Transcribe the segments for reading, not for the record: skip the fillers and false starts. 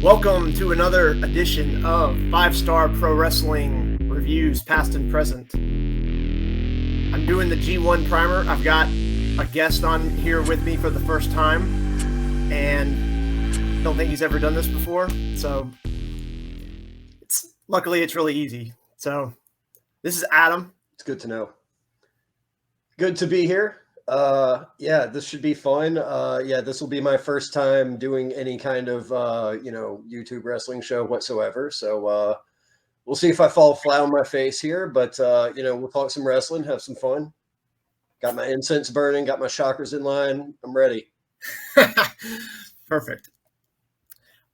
Welcome to another edition of 5-Star Pro Wrestling Reviews, past and present. I'm doing the G1 primer. I've got a guest on here with me for the first time, and don't think he's ever done this before. So luckily it's really easy. So this is Adam. It's good to know. Good to be here. This should be fun. This will be my first time doing any kind of, YouTube wrestling show whatsoever. So we'll see if I fall flat on my face here, but, we'll talk some wrestling, have some fun. Got my incense burning, got my chakras in line. I'm ready. Perfect.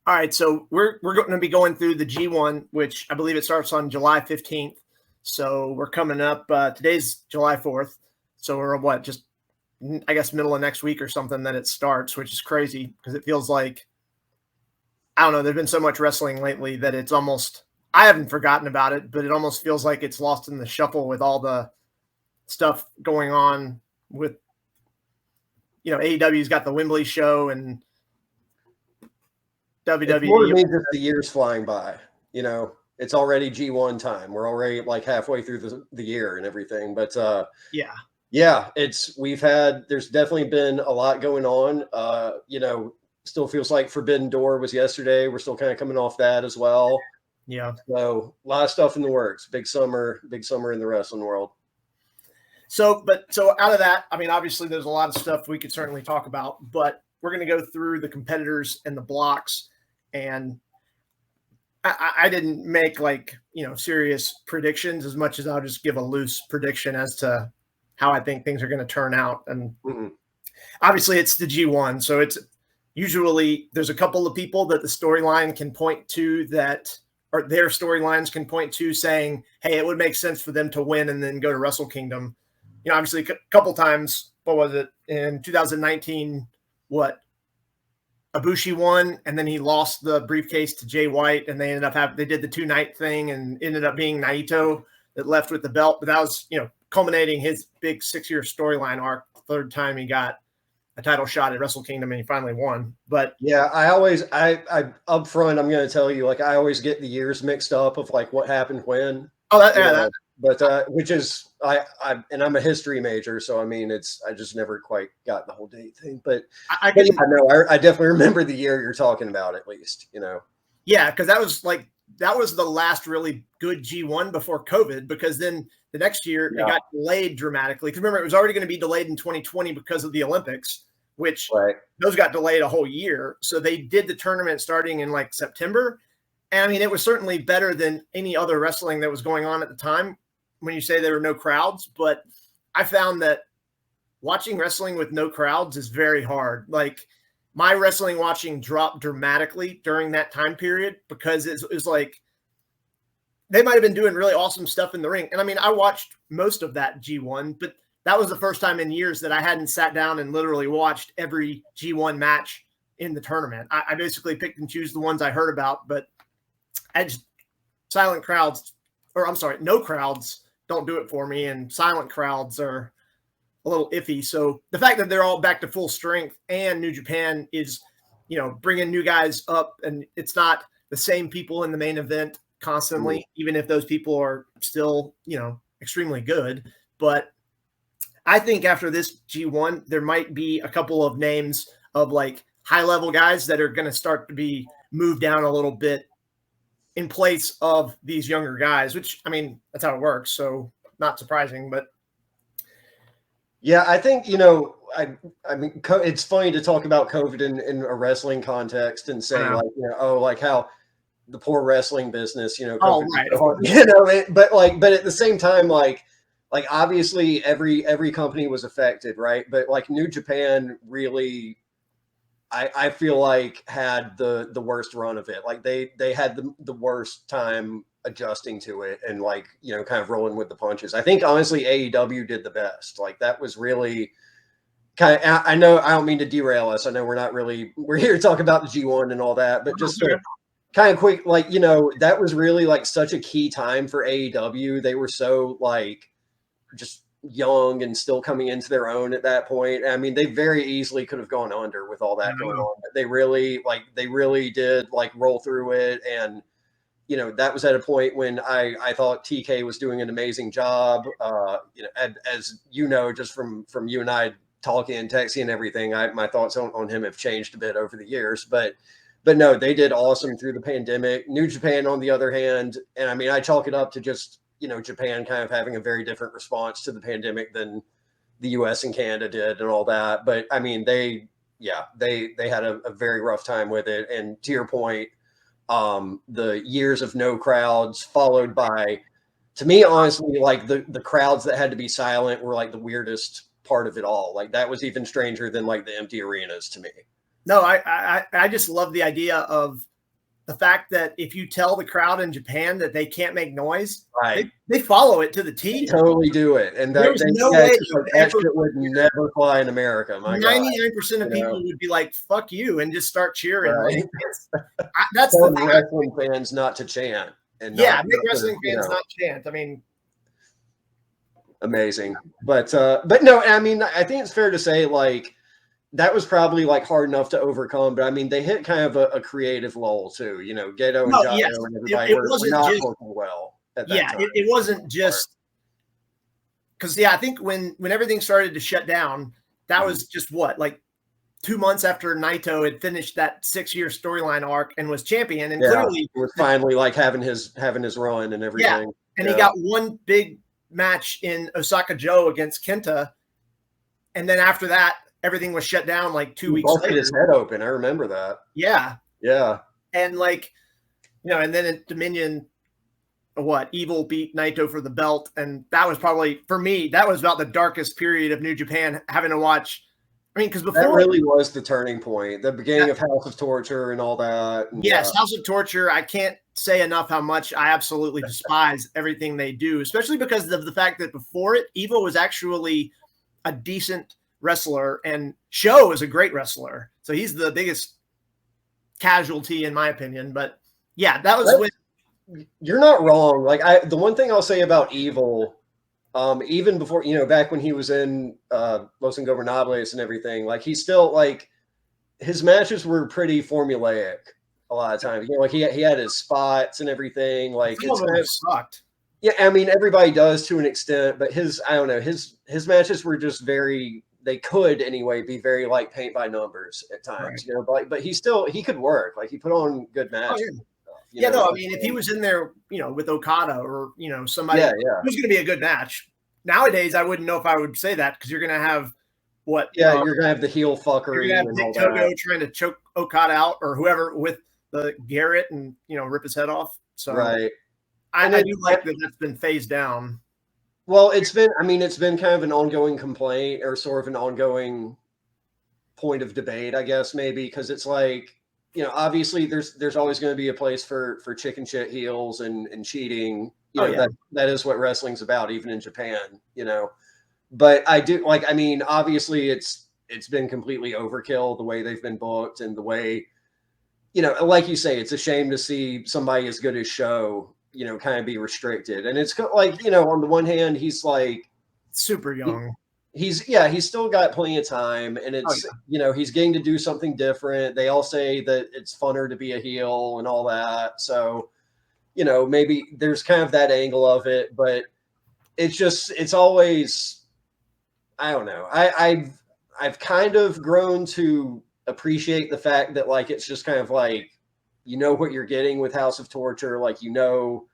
All right. So we're going to be going through the G1, which I believe it starts on July 15th. So we're coming up, today's July 4th. So we're middle of next week or something that it starts, which is crazy because it feels like, I don't know, there's been so much wrestling lately that it's almost, I haven't forgotten about it, but it almost feels like it's lost in the shuffle with all the stuff going on with, AEW's got the Wembley show and WWE. It's more than just the years flying by, it's already G1 time. We're already like halfway through the year and everything, but there's definitely been a lot going on. Still feels like Forbidden Door was yesterday. We're still kind of coming off that as well. Yeah. So a lot of stuff in the works. Big summer in the wrestling world. So out of that, I mean, obviously there's a lot of stuff we could certainly talk about, but we're going to go through the competitors and the blocks. And I didn't make serious predictions as much as I'll just give a loose prediction as to how I think things are going to turn out. And obviously it's the G1. So it's usually there's a couple of people that the storyline can point to or their storylines can point to saying, hey, it would make sense for them to win and then go to Wrestle Kingdom. Obviously a couple times, what was it in 2019? Ibushi won, and then he lost the briefcase to Jay White, and they ended up they did the 2-night thing and ended up being Naito that left with the belt. But that was, culminating his big 6-year storyline arc, the third time he got a title shot at Wrestle Kingdom and he finally won. But yeah, I up front, I'm going to tell you, I always get the years mixed up of what happened when. Which is I'm a history major, so I mean I just never quite got the whole date thing. But I definitely remember the year you're talking about, at least. Yeah, because that was the last really good G1 before COVID, because then the next year it got delayed dramatically. Because remember, it was already going to be delayed in 2020 because of the Olympics, which those got delayed a whole year. So they did the tournament starting in September. And I mean, it was certainly better than any other wrestling that was going on at the time when you say there were no crowds. But I found that watching wrestling with no crowds is very hard. My wrestling watching dropped dramatically during that time period because it was they might have been doing really awesome stuff in the ring. And I mean, I watched most of that G1, but that was the first time in years that I hadn't sat down and literally watched every G1 match in the tournament. I basically picked and choose the ones I heard about, but no crowds don't do it for me. And silent crowds are a little iffy. So the fact that they're all back to full strength and New Japan is, bringing new guys up, and it's not the same people in the main event constantly, even if those people are still, extremely good. But I think after this G1, there might be a couple of names of high level guys that are going to start to be moved down a little bit in place of these younger guys, which, I mean, that's how it works. So not surprising, but. Yeah, I think, I mean, it's funny to talk about COVID in a wrestling context and say how the poor wrestling business, COVID, but at the same time, obviously every company was affected, right? But New Japan really, I feel had the worst run of it. They had the worst time adjusting to it and kind of rolling with the punches. I think honestly AEW did the best. That was really kind of, I know I don't mean to derail us. I know we're here to talk about the G1 and all that, but just kind of quick, that was really such a key time for AEW. They were so just young and still coming into their own at that point. I mean, they very easily could have gone under with all that going on. But they really did like roll through it. And, you know, that was at a point when I thought TK was doing an amazing job. You know, as you know, just from you and I talking and texting and everything, my thoughts on him have changed a bit over the years. But no, they did awesome through the pandemic. New Japan, on the other hand, and I mean, I chalk it up to just, you know, Japan kind of having a very different response to the pandemic than the US and Canada did and all that. But I mean, they had a very rough time with it. And to your point, the years of no crowds followed by, to me, honestly, like the crowds that had to be silent were like the weirdest part of it all. Like that was even stranger than like the empty arenas to me. No, I just love the idea of the fact that if you tell the crowd in Japan that they can't make noise, right, they follow it to the T. They totally do it, and there's no way that shit would never fly in America. 99% of people would be like, "Fuck you," and just start cheering. Right. Like, that's the wrestling fans not to chant, and make wrestling fans not chant. I mean, amazing, but no, I mean, I think it's fair to say like that was probably like hard enough to overcome, but I mean, they hit kind of a creative lull too. You know, Gedo and Jado and everybody were not working well at that time. It wasn't just because I think when everything started to shut down, that was just what, like 2 months after Naito had finished that 6-year storyline arc and was champion, and clearly was finally like having his run and everything. Yeah, and he got one big match in Osaka Joe against Kenta, and then after that, everything was shut down like 2 weeks later. His head open. I remember that. Yeah. Yeah. And like, you know, and then at Dominion, Evil beat Naito for the belt. And that was probably, for me, that was about the darkest period of New Japan, having to watch. I mean, because before. That really was the turning point, the beginning of House of Torture and all that. And, yes, House of Torture. I can't say enough how much I absolutely despise everything they do, especially because of the fact that before it, Evil was actually a decent wrestler, and Show is a great wrestler, so he's the biggest casualty in my opinion. But yeah, that was when you're not wrong. Like the one thing I'll say about Evil, even before, you know, back when he was in Los Ingobernables and everything, like he still, like his matches were pretty formulaic a lot of times. You know, like he had his spots and everything. Like it's kind of sucked. Yeah, I mean everybody does to an extent, but his matches were just very. They could anyway be very like paint by numbers at times, right. You know, but he could work. Like he put on good matches. Oh, yeah. I mean, if he was in there, you know, with Okada or, you know, somebody who's going to be a good match. Nowadays, I wouldn't know if I would say that because you're going to have what? Yeah, you're going to have the heel fuckery. You're going to have Dick Togo trying to choke Okada out or whoever with the Garrett and, you know, rip his head off. So right. I do like that that's been phased down. Well, it's been kind of an ongoing complaint or sort of an ongoing point of debate, I guess, maybe, because it's like, you know, obviously there's always going to be a place for chicken shit heels and cheating. You know, that is what wrestling's about, even in Japan, you know. But I do like, I mean, obviously it's been completely overkill the way they've been booked and the way, you know, like you say, it's a shame to see somebody as good as Show, you know, kind of be restricted. And it's like, you know, on the one hand, he's like super young. He's still got plenty of time, and it's, you know, he's getting to do something different. They all say that it's funner to be a heel and all that. So, you know, maybe there's kind of that angle of it, but it's always, I don't know. I've kind of grown to appreciate the fact that like, it's just kind of like, you know what you're getting with House of Torture. Like, you know,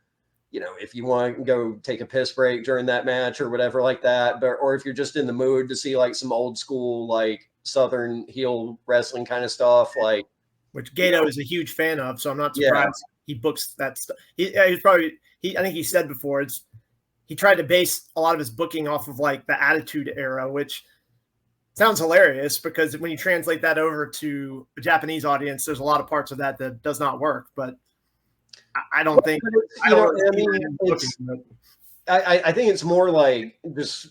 if you want to go take a piss break during that match or whatever like that, or if you're just in the mood to see like some old school, like Southern heel wrestling kind of stuff, like, which Gedo is a huge fan of. So I'm not surprised he books that stuff. I think he said before, he tried to base a lot of his booking off of like the Attitude Era, which sounds hilarious because when you translate that over to a Japanese audience, there's a lot of parts of that does not work. But I don't think. I think it's more like just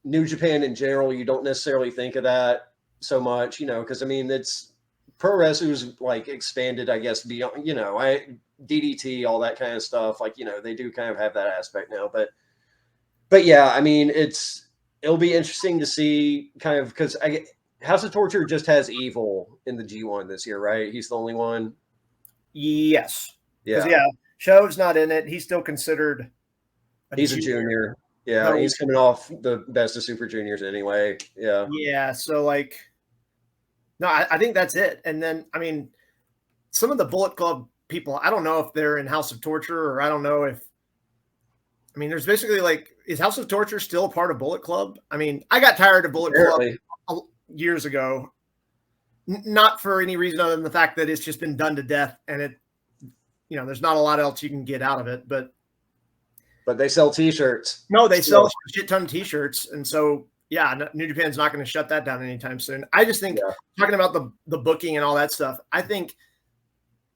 New Japan in general. You don't necessarily think of that so much, you know, because I mean, it's pro wrestling's like expanded, I guess, beyond, you know, DDT, all that kind of stuff. Like, you know, they do kind of have that aspect now, but yeah, I mean, it's it'll be interesting to see kind of because House of Torture just has Evil in the G1 this year, right? He's the only one. Yes, because Shove's not in it. He's still considered. He's a junior. Yeah, he's coming off the best of Super Juniors anyway. Yeah. Yeah, so like, no, I think that's it. And then, I mean, some of the Bullet Club people, I don't know if they're in House of Torture or I don't know if, I mean, there's basically like, is House of Torture still a part of Bullet Club? I mean, I got tired of Bullet Club years ago, not for any reason other than the fact that it's just been done to death and it, you know, there's not a lot else you can get out of it, but they sell T-shirts. No, they sell a shit ton of T-shirts, and so New Japan's not going to shut that down anytime soon. I just think talking about the booking and all that stuff, I think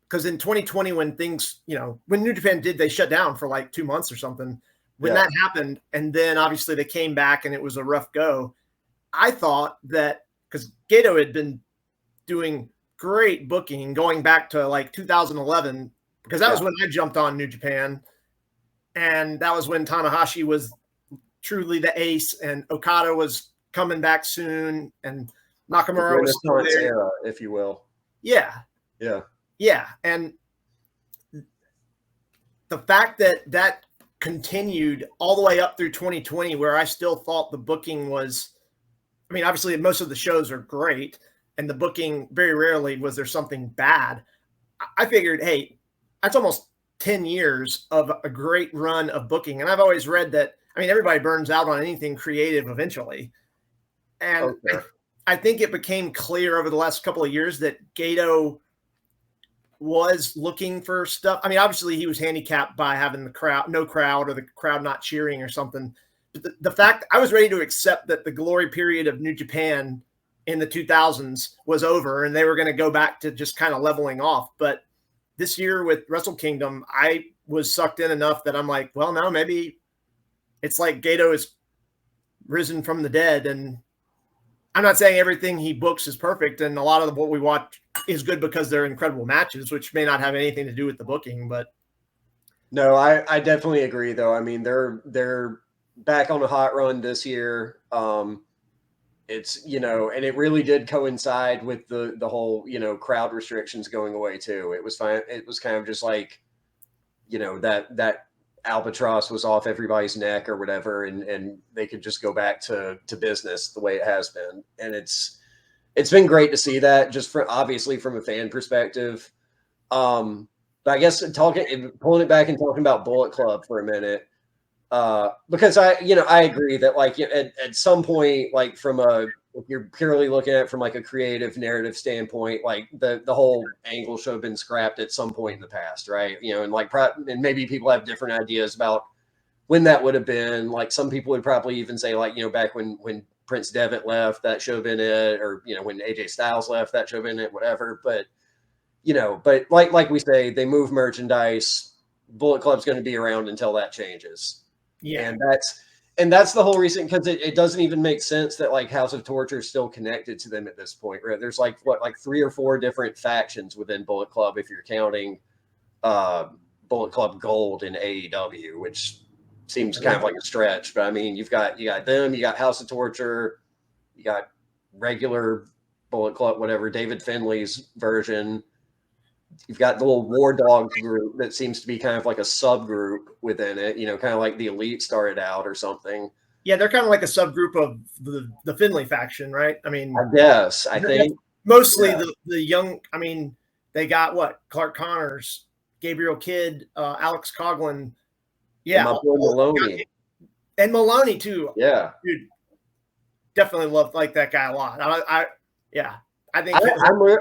because in 2020 when things, you know, when New Japan did, they shut down for like 2 months or something. When that happened, and then obviously they came back and it was a rough go. I thought that because Gato had been doing great booking going back to like 2011, because that was when I jumped on New Japan. And that was when Tanahashi was truly the ace, and Okada was coming back soon, and Nakamura was still there, era, if you will. Yeah. And the fact that that continued all the way up through 2020, where I still thought the booking was, I mean, obviously most of the shows are great, and the booking very rarely was there something bad. I figured, hey, that's almost 10 years of a great run of booking. And I've always read that, I mean, everybody burns out on anything creative eventually. And I think it became clear over the last couple of years that Gato was looking for stuff. I mean, obviously he was handicapped by having no crowd or the crowd not cheering or something. But the fact I was ready to accept that the glory period of New Japan in the 2000s was over and they were going to go back to just kind of leveling off. But this year with Wrestle Kingdom, I was sucked in enough that I'm like, well, no, maybe it's like Gato is risen from the dead. And I'm not saying everything he books is perfect. And a lot of what we watch is good because they're incredible matches, which may not have anything to do with the booking, but. No, I definitely agree though. I mean, they're back on a hot run this year. It's, you know, and it really did coincide with the whole, you know, crowd restrictions going away too. It was fine. It was kind of just like, you know, that albatross was off everybody's neck or whatever, and they could just go back to business the way it has been. And it's been great to see that, just obviously from a fan perspective. But I guess pulling it back and talking about Bullet Club for a minute. Because I agree that like at some point, like if you're purely looking at it from like a creative narrative standpoint, like the whole angle should have been scrapped at some point in the past, right? You know, and like and maybe people have different ideas about when that would have been. Like some people would probably even say like, you know, back when Prince Devitt left, that should have been it, or you know, when AJ Styles left, that should have been it, whatever. But you know, but like we say, they move merchandise. Bullet Club's going to be around until that changes. Yeah, and that's the whole reason, because it doesn't even make sense that like House of Torture is still connected to them at this point, right? There's like 3 or 4 different factions within Bullet Club if you're counting Bullet Club Gold in AEW, which seems kind of like a stretch. But I mean, you got them, you got House of Torture, you got regular Bullet Club, whatever, David Finley's version. You've got the little War Dogs group that seems to be kind of like a subgroup within it, you know, kind of like the Elite started out or something. Yeah, they're kind of like a subgroup of the Finley faction, right? I mean, I think mostly the young. I mean, they got Clark Connors, Gabriel Kidd, Alex Coughlin, and Maloney, and Maloney too. Yeah, dude, definitely love that guy a lot. I think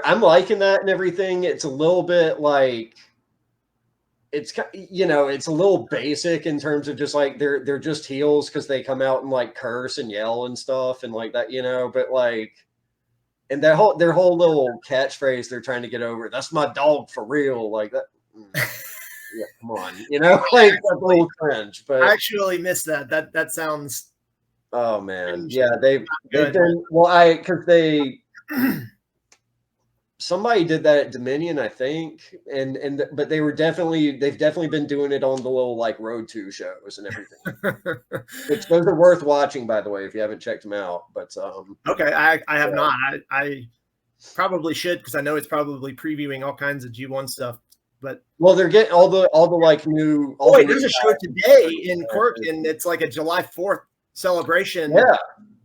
I'm liking that and everything. It's a little bit like it's, you know, it's a little basic in terms of just like they're just heels because they come out and like curse and yell and stuff and like that, you know. But like, and their whole little catchphrase they're trying to get over, that's my dog for real, like that. Yeah, come on, you know, like a little cringe. But I actually missed that. That sounds. Oh man, yeah, they've been because they. somebody did that at Dominion, I think, but they've definitely been doing it on the little like Road to shows and everything. Which those are worth watching, by the way, if you haven't checked them out. But okay, I have not. I probably should, because I know it's probably previewing all kinds of G1 stuff. But well, they're getting all the like new. Oh wait, there's a show today in Cork, and it's like a July 4th celebration. Yeah,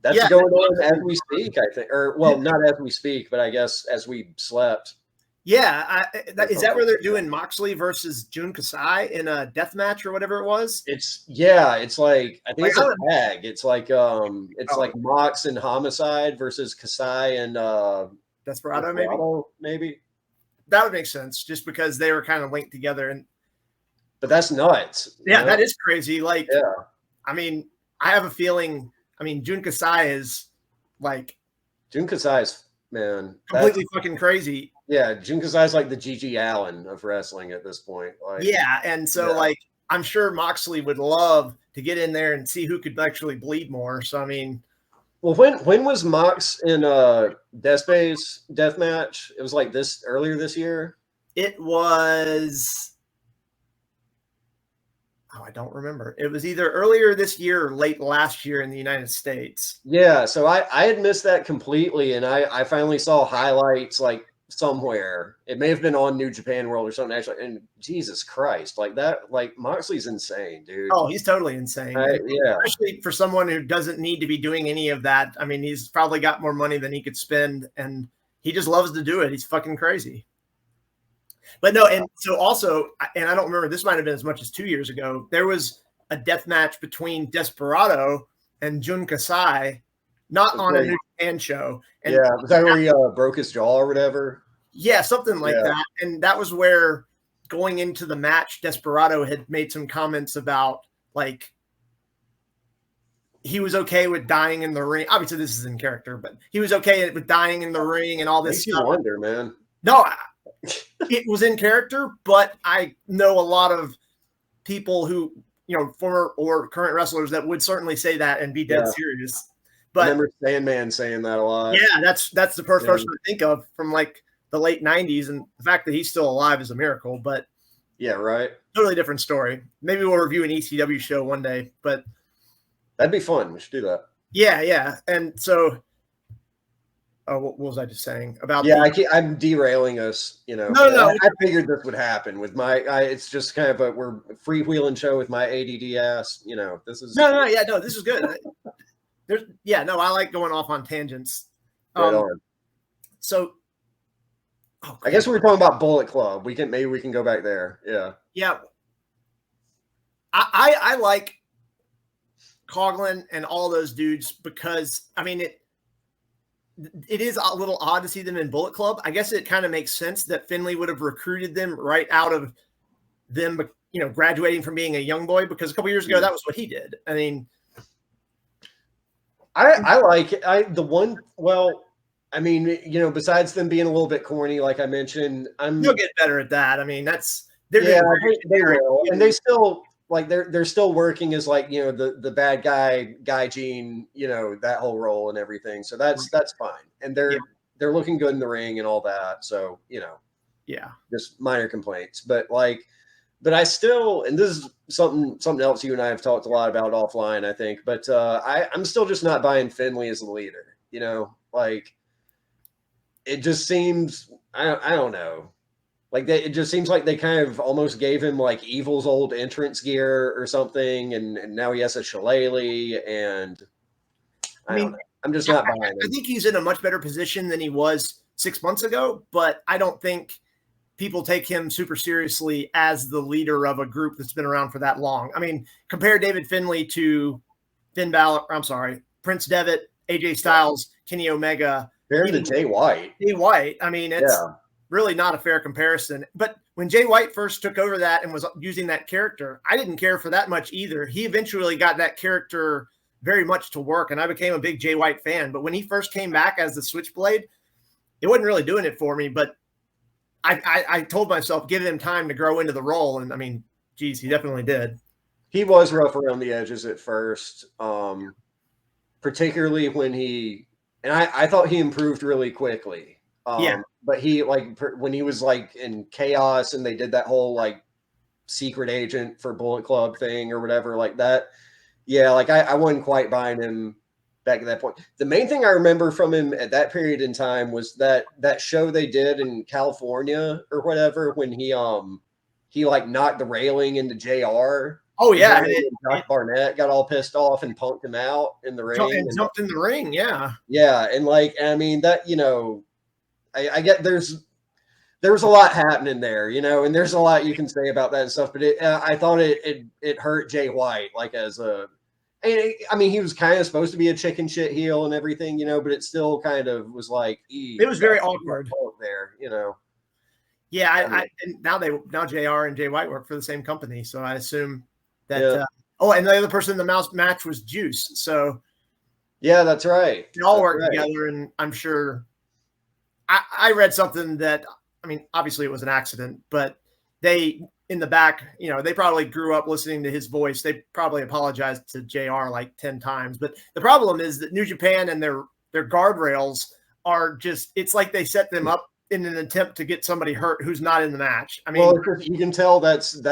that's going on as we speak, I think. Or well, not as we speak, but I guess as we slept. Yeah, is that where they're doing Moxley versus Jun Kasai in a death match or whatever it was? It's like I think it's a tag. It's like like Mox and Homicide versus Kasai and Desperado, maybe. That would make sense, just because they were kind of linked together. But that's nuts. Yeah, that is crazy. Like, I mean, I have a feeling. I mean, Jun Kasai is like man, completely fucking crazy. Yeah, Jun Kasai is like the Gigi Allen of wrestling at this point. Like, yeah, and so like I'm sure Moxley would love to get in there and see who could actually bleed more. So I mean. Well, when was Mox in Despe's death match? It was like earlier this year. It was. Oh, I don't remember. It was either earlier this year or late last year in the United States. Yeah, so I had missed that completely, and I finally saw highlights like somewhere. It may have been on New Japan World or something, actually. And Jesus Christ, like that, like Moxley's insane, dude. Oh, he's totally insane. Yeah, especially for someone who doesn't need to be doing any of that. I mean, he's probably got more money than he could spend, and he just loves to do it. He's fucking crazy. But no, and so also, and I don't remember, this might have been as much as 2 years ago, there was a death match between Desperado and Jun Kasai, not on a New Japan show. And was that where he broke his jaw or whatever? Yeah, something like that. And that was where, going into the match, Desperado had made some comments about, like, he was okay with dying in the ring. Obviously, this is in character, but he was okay with dying in the ring and all this stuff. You wonder, man. No, it was in character, but I know a lot of people who, former or current wrestlers that would certainly say that and be dead serious. But I remember Sandman saying that a lot. Yeah, that's the first person I think of from like the late 90s, and the fact that he's still alive is a miracle. But yeah, right. Totally different story. Maybe we'll review an ECW show one day, but that'd be fun. We should do that. Yeah. And so, what was I just saying about? Yeah, I'm derailing us. No. I figured this would happen with my. It's just kind of we're freewheeling show with my ADD ass. This is no. This is good. I like going off on tangents. Right on. So, I guess we were talking about Bullet Club. Maybe we can go back there. Yeah. I like Coughlin and all those dudes because, I mean, it is a little odd to see them in Bullet Club. I guess it kind of makes sense that Finlay would have recruited them right out of them, graduating from being a young boy, because a couple years ago, that was what he did. I mean, I like it. Besides them being a little bit corny, like I mentioned, you'll get better at that. I mean, they will, and they still they're still working as the bad guy Gene, that whole role and everything. So that's fine, and they're looking good in the ring and all that. So just minor complaints, but I still, and this is something else you and I have talked a lot about offline, I think, but I'm still just not buying Finlay as a leader. It just seems, I don't know. It just seems like they kind of almost gave him Evil's old entrance gear or something, and now he has a shillelagh, and I'm just not buying it. I think he's in a much better position than he was 6 months ago, but I don't think people take him super seriously as the leader of a group that's been around for that long. I mean, compare David Finlay to Prince Devitt, AJ Styles, Kenny Omega. Compared to Jay White. I mean, it's really not a fair comparison. But when Jay White first took over that and was using that character, I didn't care for that much either. He eventually got that character very much to work, and I became a big Jay White fan. But when he first came back as the Switchblade, it wasn't really doing it for me. But I told myself, give him time to grow into the role. And I mean, geez, he definitely did. He was rough around the edges at first, particularly when and I thought he improved really quickly. but he like when he was like in Chaos and they did that whole like secret agent for Bullet Club thing or whatever like that. Yeah, like I wasn't quite buying him back at that point. The main thing I remember from him at that period in time was that show they did in California or whatever when he like knocked the railing into JR. Oh yeah, Josh Barnett got all pissed off and punked him out in the ring and jumped in the ring. Yeah, yeah, and like I mean that I get there's a lot happening there, and there's a lot you can say about that and stuff. But I thought it hurt Jay White like as a. I mean, he was kind of supposed to be a chicken shit heel and everything, but it still kind of was like it was very awkward there, Yeah, and now JR and Jay White work for the same company, so I assume that. And the other person in the mouse match was Juice, so yeah, that's right. They all work together, and I'm sure. I read something that obviously it was an accident, but they. In the back, they probably grew up listening to his voice. They probably apologized to JR like 10 times. But the problem is that New Japan and their guardrails are just, it's like they set them up in an attempt to get somebody hurt who's not in the match. You can tell that's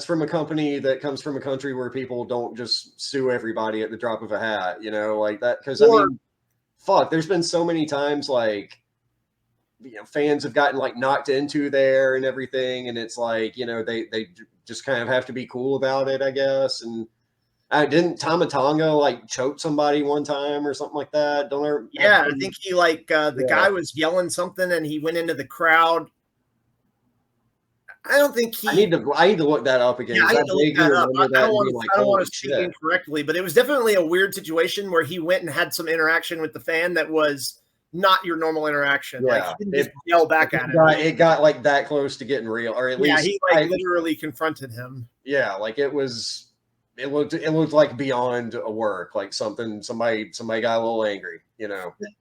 from a company that comes from a country where people don't just sue everybody at the drop of a hat, like that. Because there's been so many times like, fans have gotten like knocked into there and everything, and it's like they just kind of have to be cool about it, I guess. And didn't Tama Tonga like choke somebody one time or something like that? I think he the guy was yelling something and he went into the crowd. I don't think he. I need to look that up again. Yeah, I need to look that up. I don't want to speak incorrectly, but it was definitely a weird situation where he went and had some interaction with the fan that was not your normal interaction. Yeah, like he didn't just yell back at him. It got like that close to getting real, or at least he literally confronted him. Yeah, like it looked like beyond a work, like somebody got a little angry,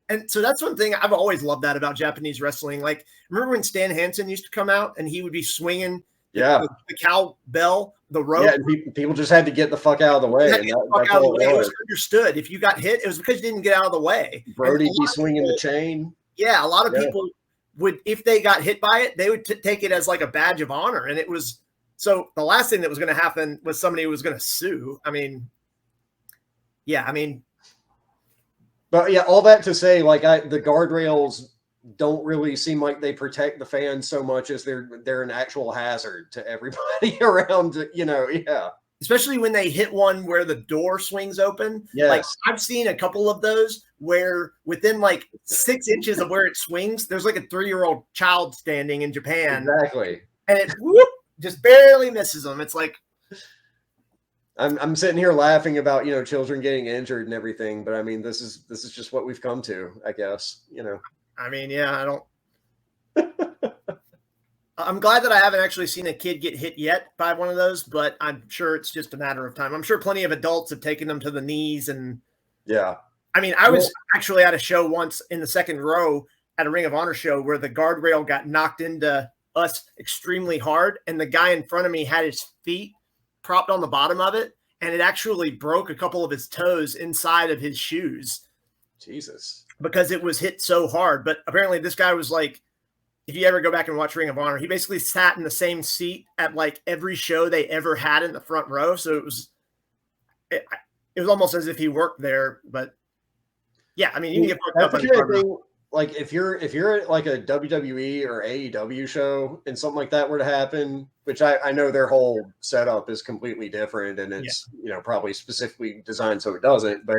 And so that's one thing I've always loved that about Japanese wrestling. Like, remember when Stan Hansen used to come out and he would be swinging the cowbell, the rope? Yeah, and people just had to get the fuck out of the way. It was understood. If you got hit, it was because you didn't get out of the way. Brody be swinging the chain. Yeah, a lot of people would, if they got hit by it, they would take it as like a badge of honor. And it was, so the last thing that was going to happen was somebody who was going to sue. But yeah, all that to say, like the guardrails don't really seem like they protect the fans so much as they're an actual hazard to everybody around, Especially when they hit one where the door swings open. Yes. Like I've seen a couple of those where within like 6 inches of where it swings, there's like a 3-year-old child standing in Japan. Exactly. And it just barely misses them. It's like I'm sitting here laughing about, children getting injured and everything, but this is just what we've come to, I guess, I don't. I'm glad that I haven't actually seen a kid get hit yet by one of those, but I'm sure it's just a matter of time. I'm sure plenty of adults have taken them to the knees and. Yeah. I was actually at a show once in the second row at a Ring of Honor show where the guardrail got knocked into us extremely hard, and the guy in front of me had his feet propped on the bottom of it, and it actually broke a couple of his toes inside of his shoes. Jesus. Because it was hit so hard. But apparently this guy was like, if you ever go back and watch Ring of Honor, he basically sat in the same seat at like every show they ever had in the front row. So it was almost as if he worked there. But yeah, you can get fucked up. Like if you're at like a WWE or AEW show and something like that were to happen, which I know their whole setup is completely different and it's probably specifically designed so it doesn't, but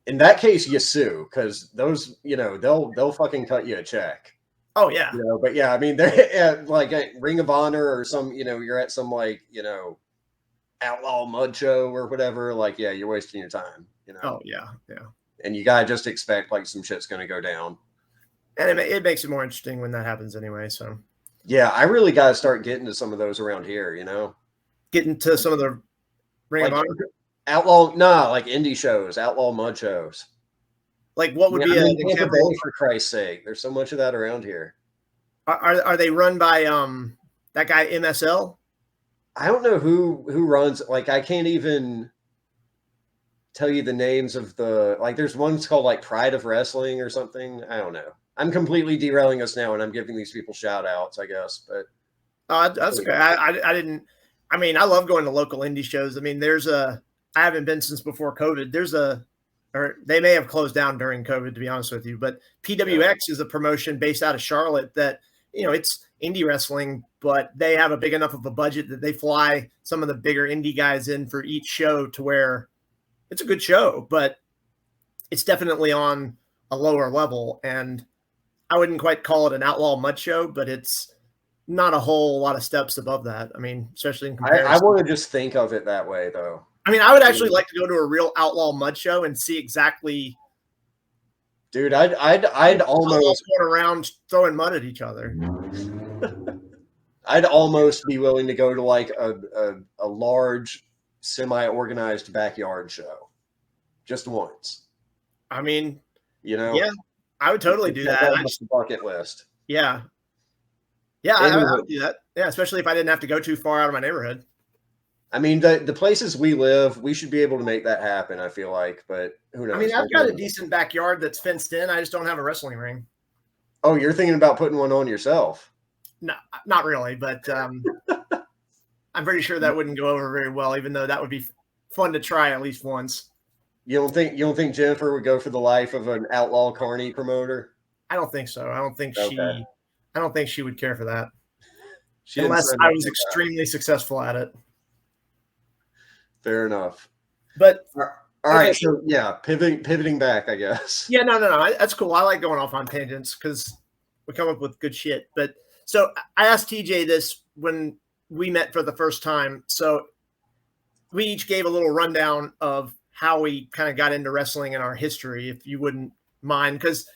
in that case you sue because those they'll fucking cut you a check. Oh yeah. But yeah, they're like a Ring of Honor or some you're at some like outlaw mud show or whatever, like you're wasting your time. Oh yeah. And you gotta just expect like some shit's gonna go down. And it makes it more interesting when that happens anyway. So yeah, I really got to start getting to some of those around here. Getting to some of the Ring of Honor like indie shows, outlaw mud shows. Like what would be an example? For Christ's sake, there's so much of that around here. Are they run by that guy MSL? I don't know who runs. Like I can't even tell you the names of the, like there's one's called like Pride of Wrestling or something. I don't know. I'm completely derailing us now, and I'm giving these people shout outs, I guess. But that's okay. I didn't. I mean, I love going to local indie shows. I mean, I haven't been since before COVID. Or they may have closed down during COVID, to be honest with you. But PWX is a promotion based out of Charlotte that, it's indie wrestling, but they have a big enough of a budget that they fly some of the bigger indie guys in for each show to where it's a good show, but it's definitely on a lower level. And I wouldn't quite call it an outlaw mud show, but it's not a whole lot of steps above that. I mean, especially in comparison. I want to just think of it that way, though. I mean, I would actually like to go to a real outlaw mud show and see exactly. Dude, I'd almost going around throwing mud at each other. I'd almost be willing to go to like a large, semi-organized backyard show, just once. I mean, yeah, I would totally do that. That's the bucket list. Yeah, I would do that. Yeah, especially if I didn't have to go too far out of my neighborhood. I mean, the places we live, we should be able to make that happen, I feel like, but who knows? I mean, I've got a decent backyard that's fenced in. I just don't have a wrestling ring. Oh, you're thinking about putting one on yourself? No, not really, but I'm pretty sure that wouldn't go over very well, even though that would be fun to try at least once. You don't think Jennifer would go for the life of an outlaw carny promoter? I don't think so. I don't think she would care for that. Unless I was extremely successful at it. Fair enough. But all right, so yeah, pivoting back, I guess. Yeah, no, that's cool. I like going off on tangents because we come up with good shit. But so I asked TJ this when we met for the first time. So we each gave a little rundown of how we kind of got into wrestling and our history, if you wouldn't mind. Because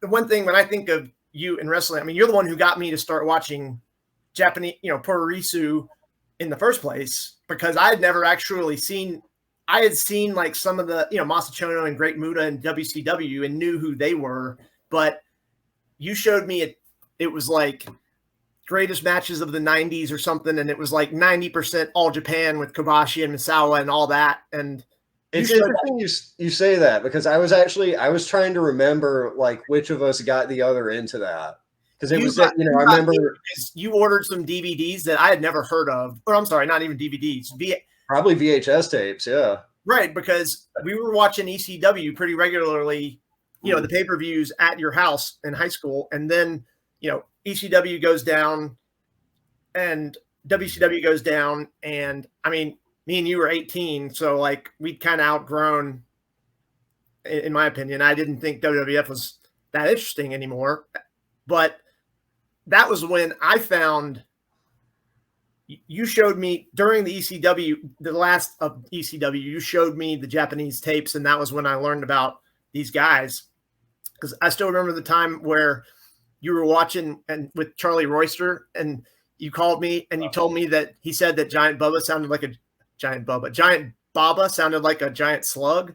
the one thing when I think of you in wrestling, I mean, you're the one who got me to start watching Japanese, Puroresu in the first place, because I had never actually seen. I had seen like some of the, Masachono and Great Muta and WCW and knew who they were, but you showed me it was like greatest matches of the 90s or something, and it was like 90% All Japan with Kobashi and Misawa and all that. And it's interesting you say that, because I was trying to remember like which of us got the other into that. Because it was I remember you ordered some DVDs that I had never heard of, or I'm sorry, not even DVDs, probably VHS tapes, yeah. Right, because we were watching ECW pretty regularly, the pay-per-views at your house in high school, and then, ECW goes down and WCW goes down, and I mean, me and you were 18, so like we'd kind of outgrown, in my opinion. I didn't think WWF was that interesting anymore, but that was when I found. You showed me during the ECW, the last of ECW, you showed me the Japanese tapes, and that was when I learned about these guys. Because I still remember the time where you were watching and with Charlie Royster, and you called me and you told me that he said that Giant Baba sounded like a Giant Baba sounded like a giant slug.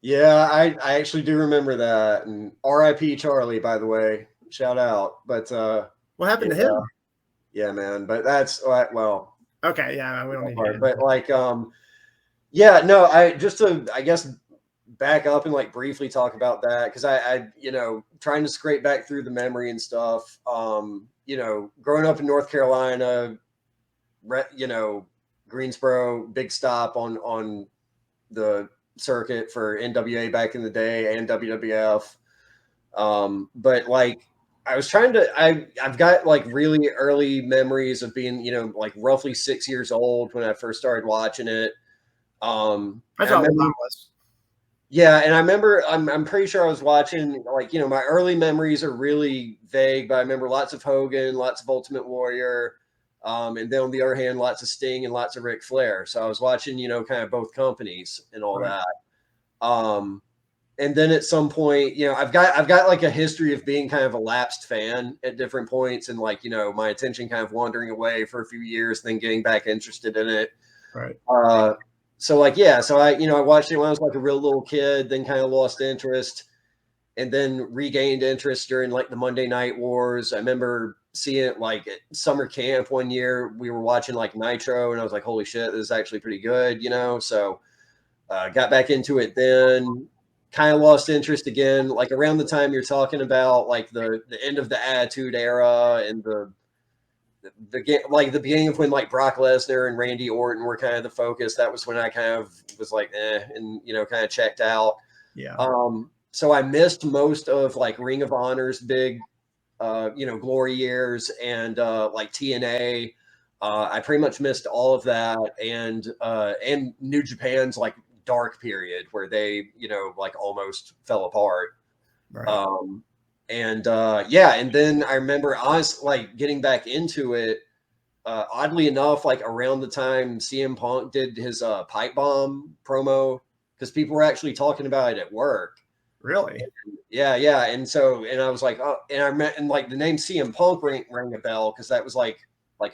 Yeah, I actually do remember that. And R.I.P. Charlie, by the way, shout out. But what happened to him? Yeah, man, but that's well. Okay, yeah, we don't need to. But like, yeah, no, I guess back up and like briefly talk about that, because I trying to scrape back through the memory and stuff. Growing up in North Carolina, Greensboro, big stop on the circuit for NWA back in the day and WWF. But like. I was trying to, I've got like really early memories of being, like roughly 6 years old when I first started watching it. Yeah. And I remember, I'm pretty sure I was watching like, my early memories are really vague, but I remember lots of Hogan, lots of Ultimate Warrior. And then on the other hand, lots of Sting and lots of Ric Flair. So I was watching, kind of both companies and all that. And then at some point, I've got like a history of being kind of a lapsed fan at different points, and like, my attention kind of wandering away for a few years, then getting back interested in it. Right. So like, yeah, so I watched it when I was like a real little kid, then kind of lost interest, and then regained interest during like the Monday Night Wars. I remember seeing it like at summer camp one year. We were watching like Nitro, and I was like, holy shit, this is actually pretty good, So got back into it then. kind of lost interest again, like around the time you're talking about like the end of the Attitude Era and like the beginning of when like Brock Lesnar and Randy Orton were kind of the focus. That was when I kind of was like, and kind of checked out. Yeah. So I missed most of like Ring of Honor's big, glory years and like TNA. I pretty much missed all of that, and New Japan's like dark period where they, like almost fell apart. Right. And then I remember like getting back into it. Oddly enough, like around the time CM Punk did his pipe bomb promo, because people were actually talking about it at work. Really? Yeah. And I was like, oh, and I met, and like the name CM Punk rang a bell because that was like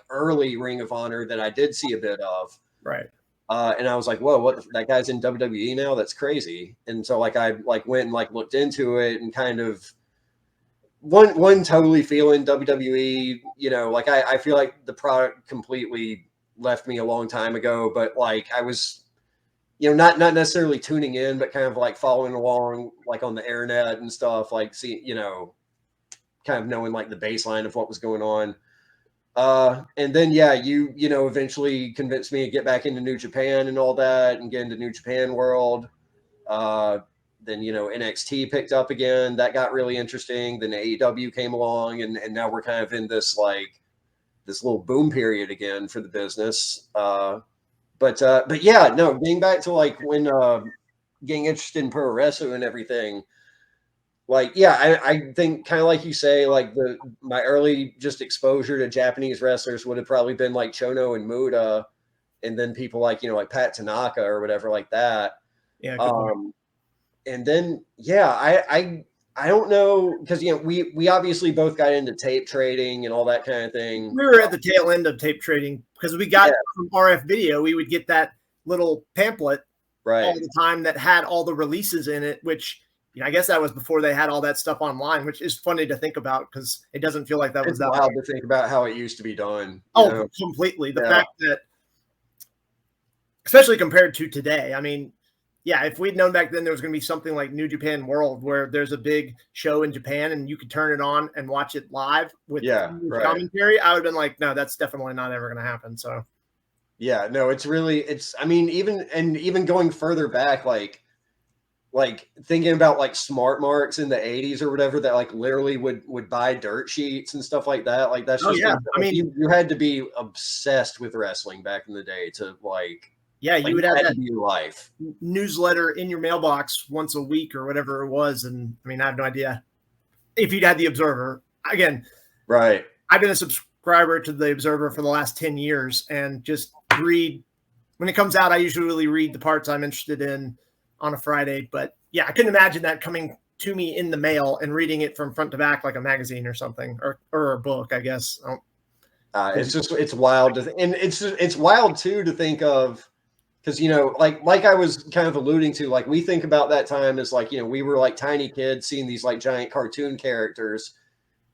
early Ring of Honor that I did see a bit of. Right. And I was like, whoa, what, that guy's in WWE now? That's crazy. And so like I like went and like looked into it and kind of one totally feeling WWE, like I feel like the product completely left me a long time ago, but like I was, not necessarily tuning in, but kind of like following along like on the internet and stuff, like kind of knowing like the baseline of what was going on. And then you eventually convinced me to get back into New Japan and all that and get into New Japan World. Then NXT picked up again. That got really interesting. Then AEW came along, and now we're kind of in this like this little boom period again for the business. But yeah, no, getting back to like when getting interested in pro wrestling and everything. Like, yeah, I think kind of like you say, like my early just exposure to Japanese wrestlers would have probably been like Chono and Muda, and then people like like Pat Tanaka or whatever like that. Yeah. And then I don't know, because we obviously both got into tape trading and all that kind of thing. We were at the tail end of tape trading because we got from RF Video, we would get that little pamphlet all the time that had all the releases in it, which I guess that was before they had all that stuff online, which is funny to think about because it doesn't feel like that was that wild to think about how it used to be done. Oh, completely. The fact that, especially compared to today, I mean, yeah, if we'd known back then there was going to be something like New Japan World where there's a big show in Japan and you could turn it on and watch it live with commentary, I would have been like, no, that's definitely not ever going to happen. So, yeah, no, I mean, even going further back, like thinking about like Smart Marks in the 80s or whatever that like literally would buy dirt sheets and stuff like that. Like that's just, I mean, you had to be obsessed with wrestling back in the day to like, you would have that your life newsletter in your mailbox once a week or whatever it was. And I mean, I have no idea if you'd had the Observer again. Right. I've been a subscriber to the Observer for the last 10 years and just read when it comes out. I usually read the parts I'm interested in on a Friday, but yeah, I couldn't imagine that coming to me in the mail and reading it from front to back like a magazine or something, or a book, I guess. It's wild and it's wild too to think of. Because, like I was kind of alluding to, like we think about that time as like, we were like tiny kids seeing these like giant cartoon characters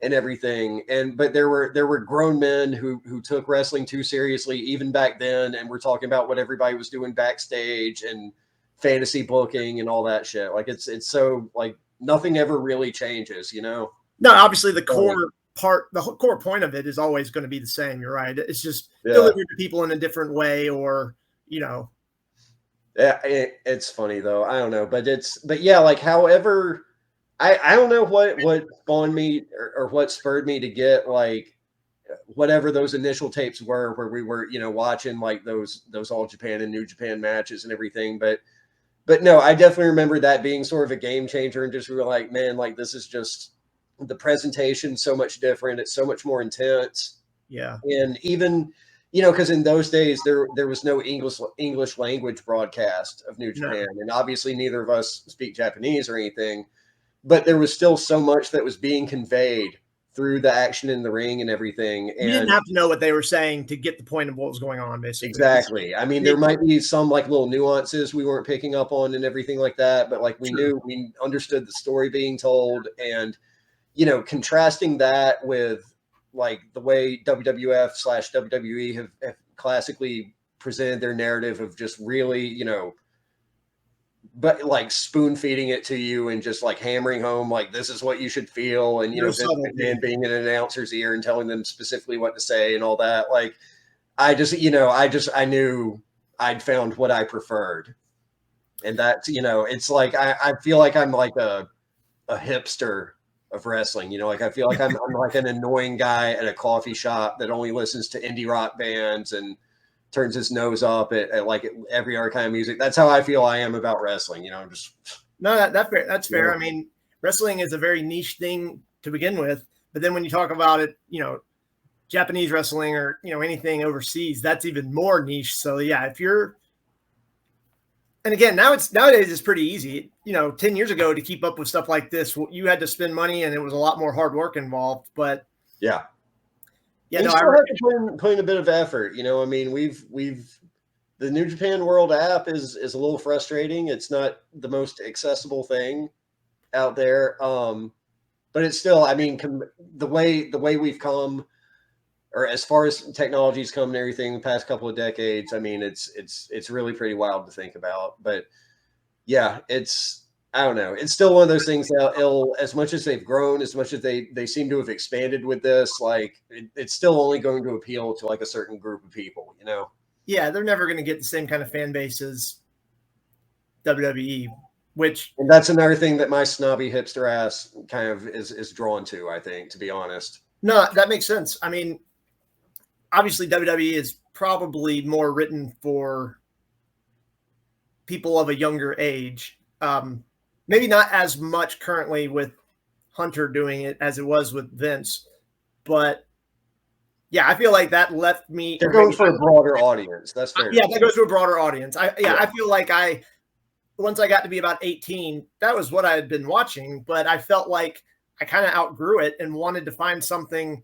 and everything. But there were grown men who took wrestling too seriously even back then. And we're talking about what everybody was doing backstage and fantasy booking and all that shit. Like it's so like nothing ever really changes, No, obviously the core point of it is always going to be the same. You're right. It's just delivered to people in a different way or, Yeah, it's funny though. I don't know, but yeah, like however, I don't know what spawned me or what spurred me to get like whatever those initial tapes were where we were, watching like those All Japan and New Japan matches and everything. But no, I definitely remember that being sort of a game changer and just we were like, man, like this is just the presentation so much different. It's so much more intense. Yeah. And even because in those days there was no English language broadcast of New Japan, and obviously neither of us speak Japanese or anything, but there was still so much that was being conveyed through the action in the ring and everything. And you didn't have to know what they were saying to get the point of what was going on, basically. Exactly. I mean, there might be some like little nuances we weren't picking up on and everything like that, but like we understood the story being told, and contrasting that with like the way WWF/WWE have classically presented their narrative of just really, but like spoon feeding it to you and just like hammering home like this is what you should feel, and Vince McMahon being in an announcer's ear and telling them specifically what to say and all that. Like I knew I'd found what I preferred, and that's it's like I feel like I'm like a hipster of wrestling. Like I feel like I'm like an annoying guy at a coffee shop that only listens to indie rock bands and turns his nose up at like every other kind of music. That's how I feel I am about wrestling. Just no, that's fair. I mean, wrestling is a very niche thing to begin with, but then when you talk about it, Japanese wrestling or anything overseas, that's even more niche. So yeah, if you're, and again, nowadays it's pretty easy. 10 years ago to keep up with stuff like this, you had to spend money and it was a lot more hard work involved. But yeah, yeah, you still have to put in a bit of effort. I mean, we've the New Japan World app is a little frustrating. It's not the most accessible thing out there, but it's still. I mean, the way we've come, or as far as technology's come and everything, the past couple of decades. I mean, it's really pretty wild to think about. But yeah, I don't know. It's still one of those things that as much as they've grown, as much as they seem to have expanded with this, like it's still only going to appeal to like a certain group of people, Yeah, they're never going to get the same kind of fan base as WWE, and that's another thing that my snobby hipster ass kind of is drawn to, I think, to be honest. No, that makes sense. I mean, obviously WWE is probably more written for people of a younger age. Maybe not as much currently with Hunter doing it as it was with Vince, but yeah, I feel like that left me. They're going for a broader audience. That's fair. Yeah, that goes to a broader audience. I feel like once I got to be about 18, that was what I had been watching, but I felt like I kind of outgrew it and wanted to find something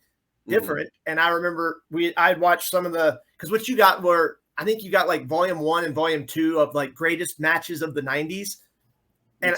different. Mm-hmm. And I remember I'd watched some of because what you got were, I think you got like volume 1 and volume 2 of like greatest matches of the 90s. And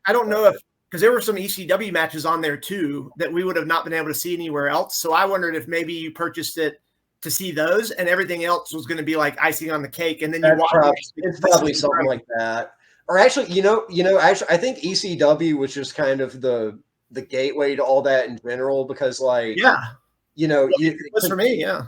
I don't know because there were some ECW matches on there too that we would have not been able to see anywhere else. So I wondered if maybe you purchased it to see those and everything else was going to be like icing on the cake. And then you watch it's probably something like that. Or actually, I think ECW was just kind of the gateway to all that in general, because like, it was for me. Yeah.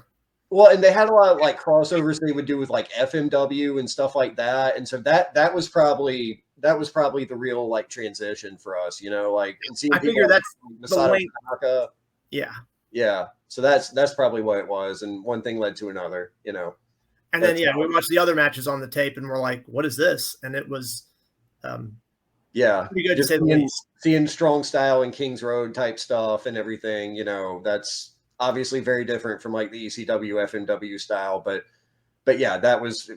Well, and they had a lot of like crossovers they would do with like FMW and stuff like that. And so that was probably the real like transition for us, like, and seeing I figure that's the way. Yeah. Yeah. So that's probably what it was. And one thing led to another, And then, we watched the other matches on the tape and we're like, what is this? And it was, pretty good to say the least. Seeing Strong Style and Kings Road type stuff and everything, that's obviously very different from like the ECW FMW style, but yeah, that was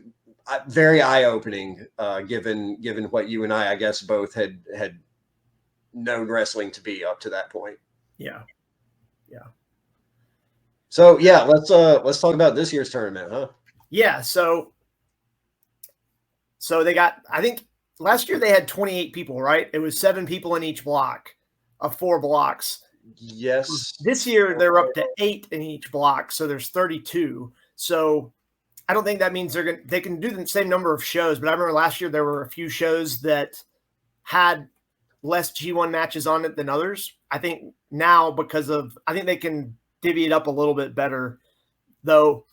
very eye-opening, given what you and I guess both had known wrestling to be up to that point. Yeah. So yeah, let's talk about this year's tournament, huh? Yeah. So they got, I think last year they had 28 people, right? It was 7 people in each block of 4 blocks. Yes. This year they're up to 8 in each block, so there's 32. So I don't think that means they can do the same number of shows, but I remember last year there were a few shows that had less G1 matches on it than others. I think now I think they can divvy it up a little bit better though.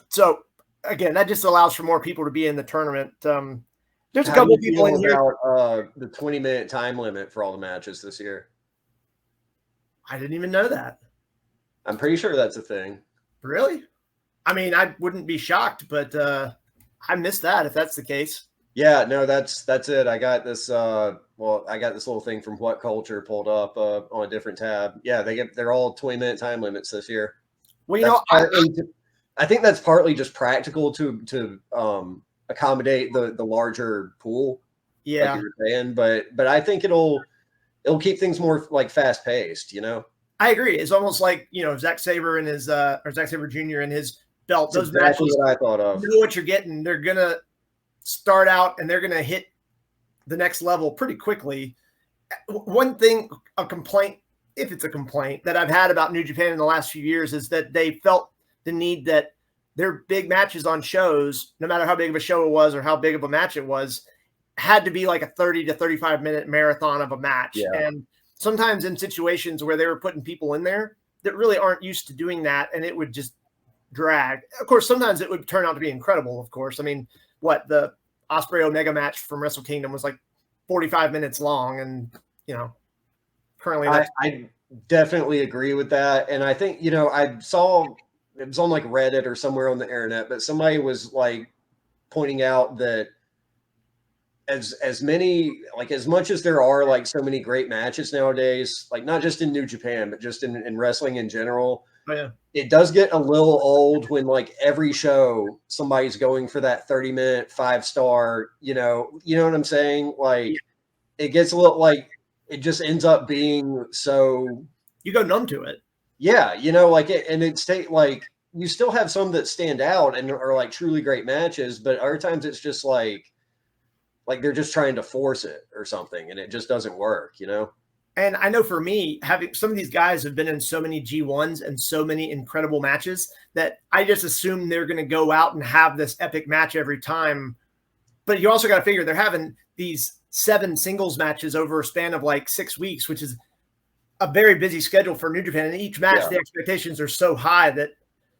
So again, that just allows for more people to be in the tournament. There's a couple of people in here. About the 20-minute time limit for all the matches this year? I didn't even know that. I'm pretty sure that's a thing. Really? I mean, I wouldn't be shocked, but I missed that if that's the case. Yeah, no, that's it. I got this. I got this little thing from What Culture pulled up on a different tab. Yeah, they're all 20-minute time limits this year. Well, I think that's partly just practical to accommodate the larger pool. Yeah, like you were saying, but I think it'll keep things more like fast paced. I agree. It's almost like Zack Sabre and his or Zack Sabre Jr. and his belt. That's exactly what I thought of. You know what you're getting. They're gonna start out and they're gonna hit the next level pretty quickly. One thing, a complaint, if it's a complaint that I've had about New Japan in the last few years, is that they felt the need that their big matches on shows, no matter how big of a show it was or how big of a match it was, had to be like a 30 to 35-minute marathon of a match. Yeah. And sometimes in situations where they were putting people in there that really aren't used to doing that, and it would just drag. Of course, sometimes it would turn out to be incredible, of course. I mean, the Osprey Omega match from Wrestle Kingdom was like 45 minutes long, and, currently I definitely agree with that. And I think, I saw it was on like Reddit or somewhere on the internet, but somebody was like pointing out that as many, like as much as there are like so many great matches nowadays, like not just in New Japan, but just in wrestling in general, it does get a little old when like every show somebody's going for that 30-minute 5-star, you know what I'm saying? Like it gets a little like it just ends up being so you go numb to it. Yeah, like it, and it's like you still have some that stand out and are like truly great matches, but other times it's just like they're just trying to force it or something, and it just doesn't work, And I know for me, having some of these guys have been in so many G1s and so many incredible matches that I just assume they're going to go out and have this epic match every time. But you also got to figure they're having these 7 singles matches over a span of like 6 weeks, which is a very busy schedule for New Japan. And each match, the expectations are so high that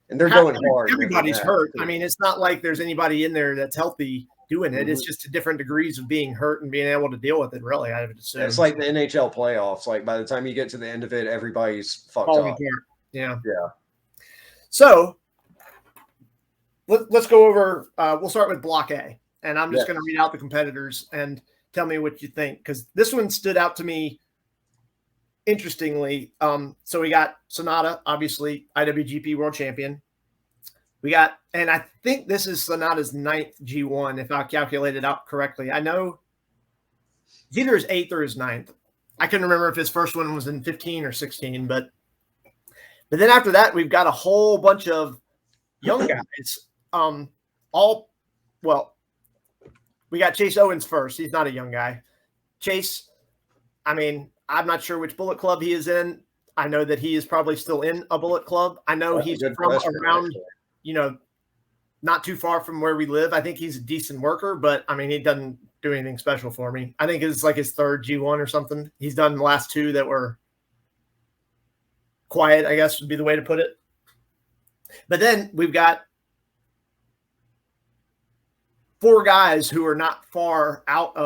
and they're going hard. Everybody's hurt. I mean, it's not like there's anybody in there that's healthy doing it. It's just different degrees of being hurt and being able to deal with it, really, I would assume. It's like the NHL playoffs. Like by the time you get to the end of it, everybody's fucked up. Yeah. Yeah. So let's go over, we'll start with Block A. And I'm just going to read out the competitors and tell me what you think, because this one stood out to me interestingly. So we got Sonata, obviously IWGP World Champion. We got, and I think this is Sonata's 9th G1, if I calculated out correctly. I know it's either his 8th or his 9th. I couldn't remember if his first one was in 15 or 16, but then after that, we've got a whole bunch of young guys. We got Chase Owens first. He's not a young guy. Chase, I mean, I'm not sure which Bullet Club he is in. I know that he is probably still in a Bullet Club. I know he's from around, not too far from where we live. I think he's a decent worker, but I mean, he doesn't do anything special for me. I think it's like his 3rd G1 or something. He's done the last 2 that were quiet, I guess would be the way to put it. But then we've got 4 guys who are not far out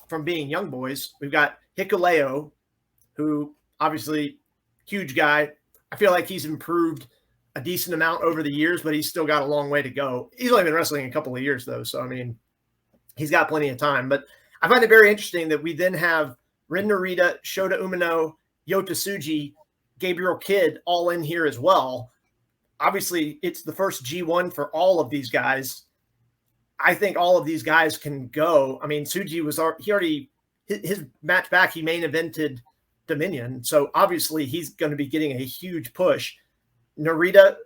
from being young boys. We've got Hikuleo, who obviously huge guy. I feel like he's improved a decent amount over the years, but he's still got a long way to go. He's only been wrestling a couple of years though. So, I mean, he's got plenty of time, but I find it very interesting that we then have Ren Narita, Shota Umino, Yota Tsuji, Gabriel Kidd all in here as well. Obviously it's the first G1 for all of these guys. I think all of these guys can go. I mean, Tsuji his match back, he main evented Dominion. So obviously he's going to be getting a huge push. Narita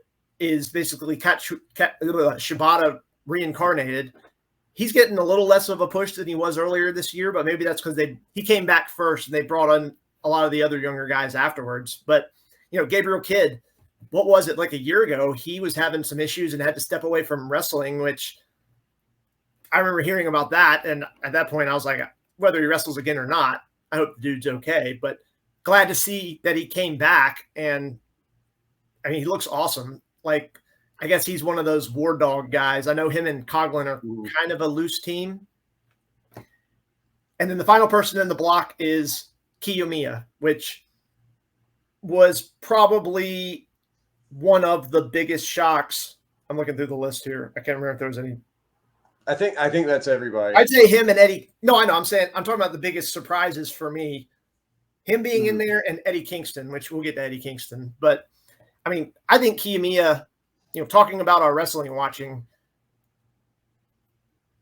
is basically Shibata reincarnated. He's getting a little less of a push than he was earlier this year, but maybe that's because he came back first and they brought on a lot of the other younger guys afterwards. But, Gabriel Kidd, what was it, like a year ago, he was having some issues and had to step away from wrestling, which I remember hearing about that. And at that point I was like, whether he wrestles again or not, I hope the dude's okay, but glad to see that he came back. And I mean, he looks awesome. Like, I guess he's one of those war dog guys. I know him and Coughlin are kind of a loose team. And then the final person in the block is Kiyomiya, which was probably one of the biggest shocks. I'm looking through the list here. I can't remember if there was any. I think that's everybody. I'd say him and Eddie. No, I know. I'm talking about the biggest surprises for me. Him being in there and Eddie Kingston, which we'll get to Eddie Kingston. But I mean, I think Kiyomiya, talking about our wrestling watching,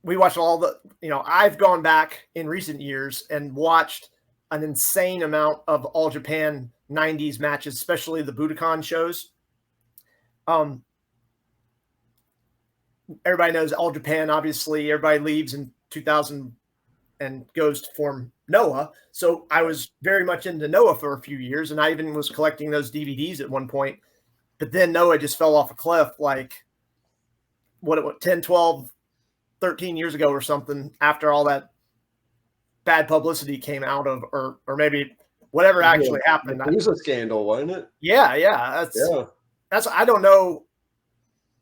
we watched all the, I've gone back in recent years and watched an insane amount of All Japan 90s matches, especially the Budokan shows. Everybody knows All Japan, obviously. Everybody leaves in 2000 and goes to form Noah. So I was very much into Noah for a few years, and I even was collecting those DVDs at one point. But then Noah just fell off a cliff like, 10, 12, 13 years ago or something after all that bad publicity came out of, or maybe whatever actually happened. It was a scandal, wasn't it? Yeah. That's I don't know,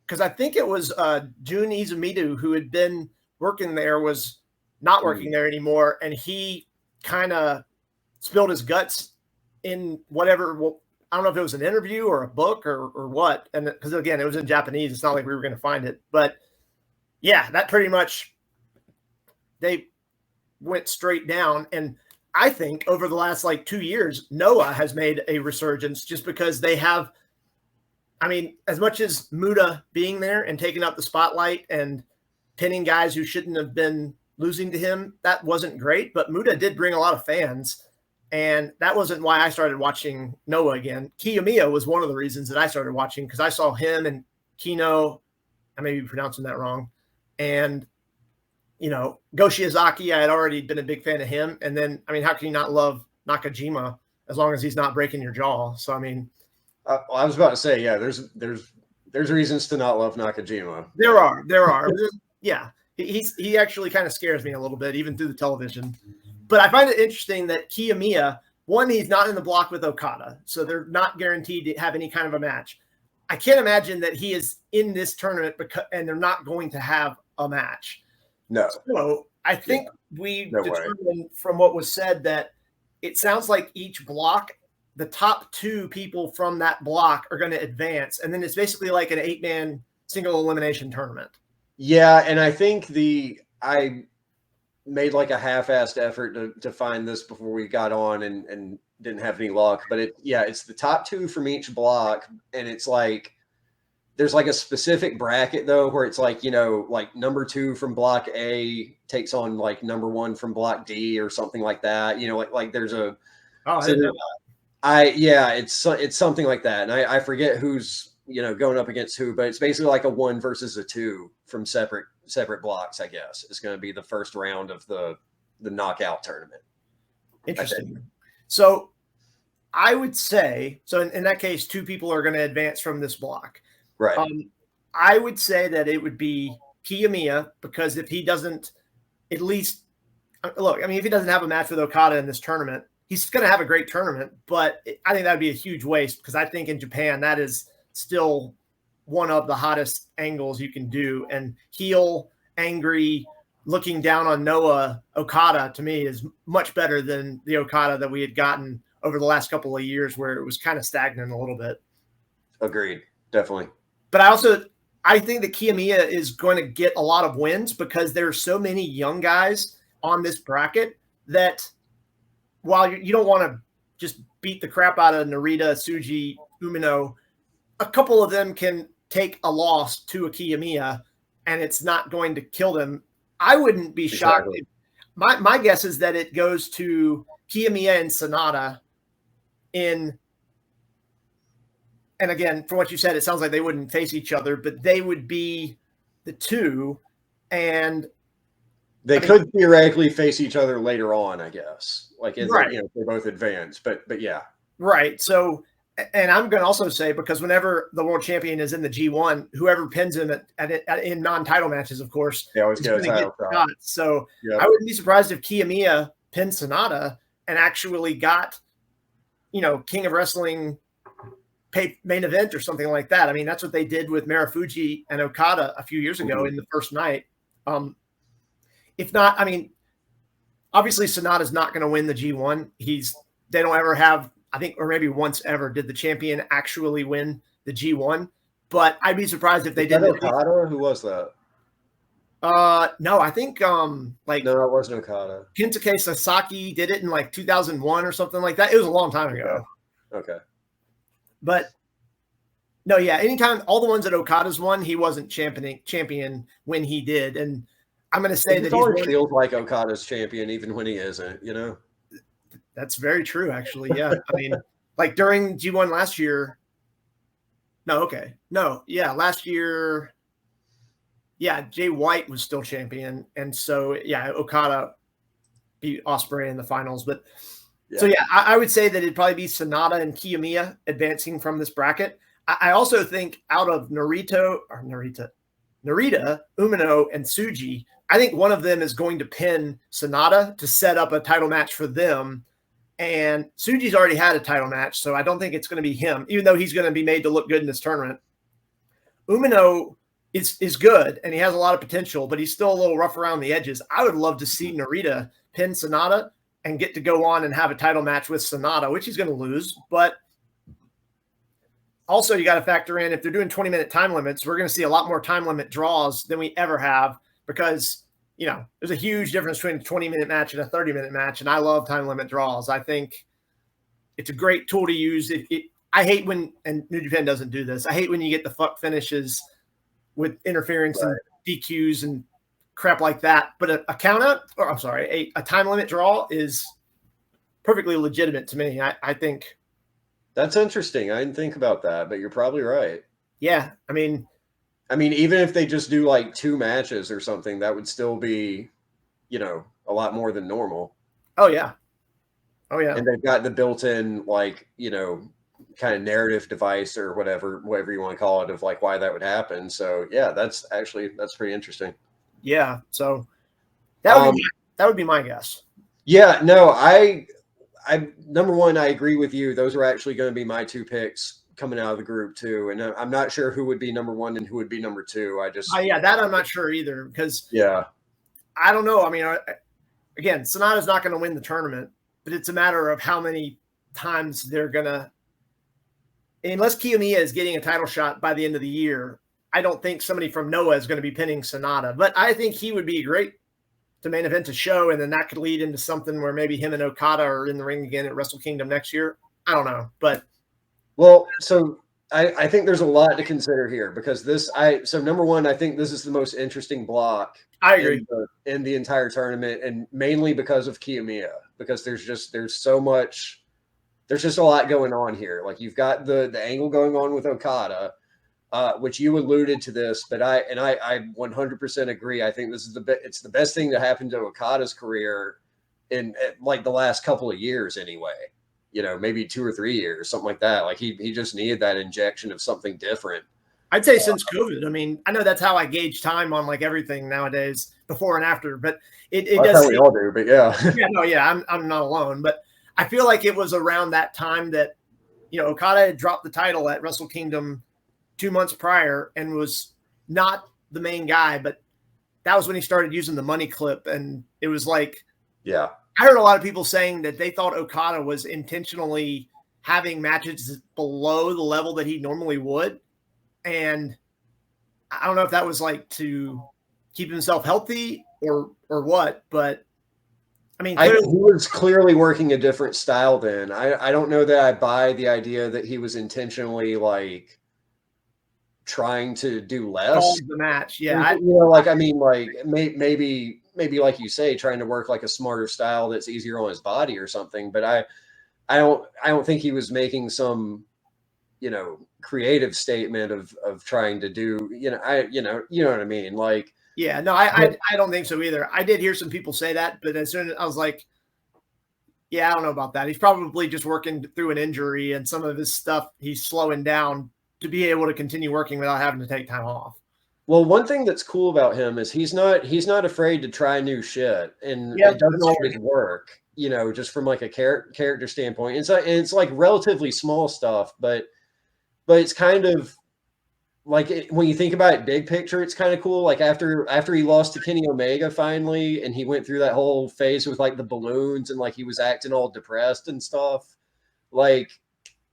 because I think it was Jun Izumido who had been working there was not working there anymore, and he kind of spilled his guts in whatever. Well, I don't know if it was an interview or a book or what, and because again, it was in Japanese. It's not like we were going to find it, but yeah, that pretty much they went straight down. And I think over the last like 2 years, Noah has made a resurgence just because they have. I mean, as much as Muda being there and taking up the spotlight and pinning guys who shouldn't have been losing to him, that wasn't great. But Muda did bring a lot of fans. And that wasn't why I started watching Noah again. Kiyomiya was one of the reasons that I started watching, because I saw him and Kino, I may be pronouncing that wrong, and, Go Shiozaki, I had already been a big fan of him. And then, I mean, how can you not love Nakajima as long as he's not breaking your jaw? So, I mean. I was about to say, yeah, there's reasons to not love Nakajima. There are. Yeah. He actually kind of scares me a little bit, even through the television. But I find it interesting that Kiyomiya, one, he's not in the block with Okada, so they're not guaranteed to have any kind of a match. I can't imagine that he is in this tournament and they're not going to have a match. No. So I think we determined from what was said that it sounds like each block, the top 2 people from that block are going to advance, and then it's basically like an 8-man single elimination tournament. Yeah, and I think I made like a half-assed effort to find this before we got on and didn't have any luck. But it's the top 2 from each block, and it's like there's like a specific bracket though where it's like, like number 2 from block A takes on like number 1 from block D or something like that. Like there's a it's something like that, and I forget who's going up against who, but it's basically like a 1 versus a 2 from separate blocks. I guess is going to be the first round of the knockout tournament. Interesting. So I would say, so in that case, 2 people are going to advance from this block, right? I would say that it would be Kiyomiya, because if he doesn't, at least look, I mean, if he doesn't have a match with Okada in this tournament, he's going to have a great tournament, but I think that would be a huge waste, because I think in Japan that is still one of the hottest angles you can do. And heel, angry, looking down on Noah Okada, to me, is much better than the Okada that we had gotten over the last couple of years, where it was kind of stagnant a little bit. Agreed. Definitely. But I think that Kiyomiya is going to get a lot of wins, because there are so many young guys on this bracket that while you don't want to just beat the crap out of Narita, Tsuji, Umino, a couple of them can take a loss to a Kiyomiya, and it's not going to kill them. I wouldn't be shocked. Exactly. My guess is that it goes to Kiyomiya and Sonata and again, from what you said, it sounds like they wouldn't face each other, but they would be the 2, and they could theoretically face each other later on, I guess. Like, if they both advance, but yeah. Right. So, and I'm going to also say, because whenever the world champion is in the G1, whoever pins him in non-title matches, of course, they always get a title shot. So I wouldn't be surprised if Kiyomiya pinned Sonata and actually got, King of Wrestling main event or something like that. I mean, that's what they did with Marufuji and Okada a few years ago in the first night. If not, I mean, obviously Sonata's not going to win the G1. They don't ever have, I think, or maybe once ever did the champion actually win the G1. But I'd be surprised if they did. Okada? Who was that? No, I think no, it wasn't Okada. Kensuke Sasaki did it in like 2001 or something like that. It was a long time ago. Okay. But no, yeah, anytime, all the ones that Okada's won, he wasn't champion when he did. And I'm going to say that he feels like Okada's champion even when he isn't, That's very true, actually. Yeah. I mean, like during G1 last year. Last year. Yeah. Jay White was still champion. And so, yeah, Okada beat Ospreay in the finals. But so, yeah, I would say that it'd probably be Sonata and Kiyomiya advancing from this bracket. I also think out of Narita, Narita, Umino, and Tsuji, I think one of them is going to pin Sonata to set up a title match for them. And Tsuji's already had a title match, so I don't think it's going to be him, even though he's going to be made to look good in this tournament. Umino is good, and he has a lot of potential, but he's still a little rough around the edges. I would love to see Narita pin Sonata and get to go on and have a title match with Sonata, which he's going to lose. But also, you got to factor in, if they're doing 20-minute time limits, we're going to see a lot more time limit draws than we ever have because, you know, there's a huge difference between a 20-minute match and a 30-minute match, and I love time limit draws. I think it's a great tool to use. I hate when, and New Japan doesn't do this, I hate when you get the fuck finishes with interference and DQs and crap like that. But a count out, or I'm sorry, a time limit draw is perfectly legitimate to me. I think. That's interesting. I didn't think about that, but you're probably right. Yeah. I mean, even if they just do like 2 matches or something, that would still be, you know, a lot more than normal. Oh, yeah. Oh, yeah. And they've got the built-in, like, you know, kind of narrative device or whatever you want to call it, of like why that would happen. So, yeah, that's pretty interesting. Yeah. So that would be my guess. Yeah. No, I number one, I agree with you. Those are actually going to be my 2 picks coming out of the group too. And I'm not sure who would be number 1 and who would be number 2. Yeah, that I'm not sure either because I don't know. I mean, again, Sonata's not going to win the tournament, but it's a matter of how many times they're going to, unless Kiyomiya is getting a title shot by the end of the year, I don't think somebody from Noah is going to be pinning Sonata, but I think he would be great to main event a show, and then that could lead into something where maybe him and Okada are in the ring again at Wrestle Kingdom next year. I don't know, but so I think there's a lot to consider here because so number one, I think this is the most interesting block. I agree in the entire tournament, and mainly because of Kiyomiya, because there's just a lot going on here. Like you've got the angle going on with Okada. Which you alluded to this, but I 100% agree. I think this is it's the best thing to happen to Okada's career in like the last couple of years anyway. You know, maybe 2 or 3 years, something like that. Like he just needed that injection of something different. I'd say since COVID. I mean, I know that's how I gauge time on like everything nowadays, before and after, but it does. That's how we all do, but yeah. I'm not alone, but I feel like it was around that time that, you know, Okada had dropped the title at Wrestle Kingdom 2 months prior and was not the main guy, but that was when he started using the money clip. And it was like, yeah, I heard a lot of people saying that they thought Okada was intentionally having matches below the level that he normally would. And I don't know if that was like to keep himself healthy or what, but I mean, he was clearly working a different style then. I don't know that I buy the idea that he was intentionally like trying to do less the match. Yeah. You know, like, I mean, like maybe like you say, trying to work like a smarter style that's easier on his body or something. But I don't think he was making some, you know, creative statement of trying to do, you know what I mean? Like, yeah, no, I don't think so either. I did hear some people say that, but as soon as I was like, yeah, I don't know about that. He's probably just working through an injury and some of his stuff, he's slowing down to be able to continue working without having to take time off. Well, one thing that's cool about him is he's not afraid to try new shit, and it doesn't always work, you know, just from like a character standpoint. It's like relatively small stuff, but it's kind of like when you think about it big picture, it's kind of cool. Like after he lost to Kenny Omega finally, and he went through that whole phase with like the balloons and like he was acting all depressed and stuff, like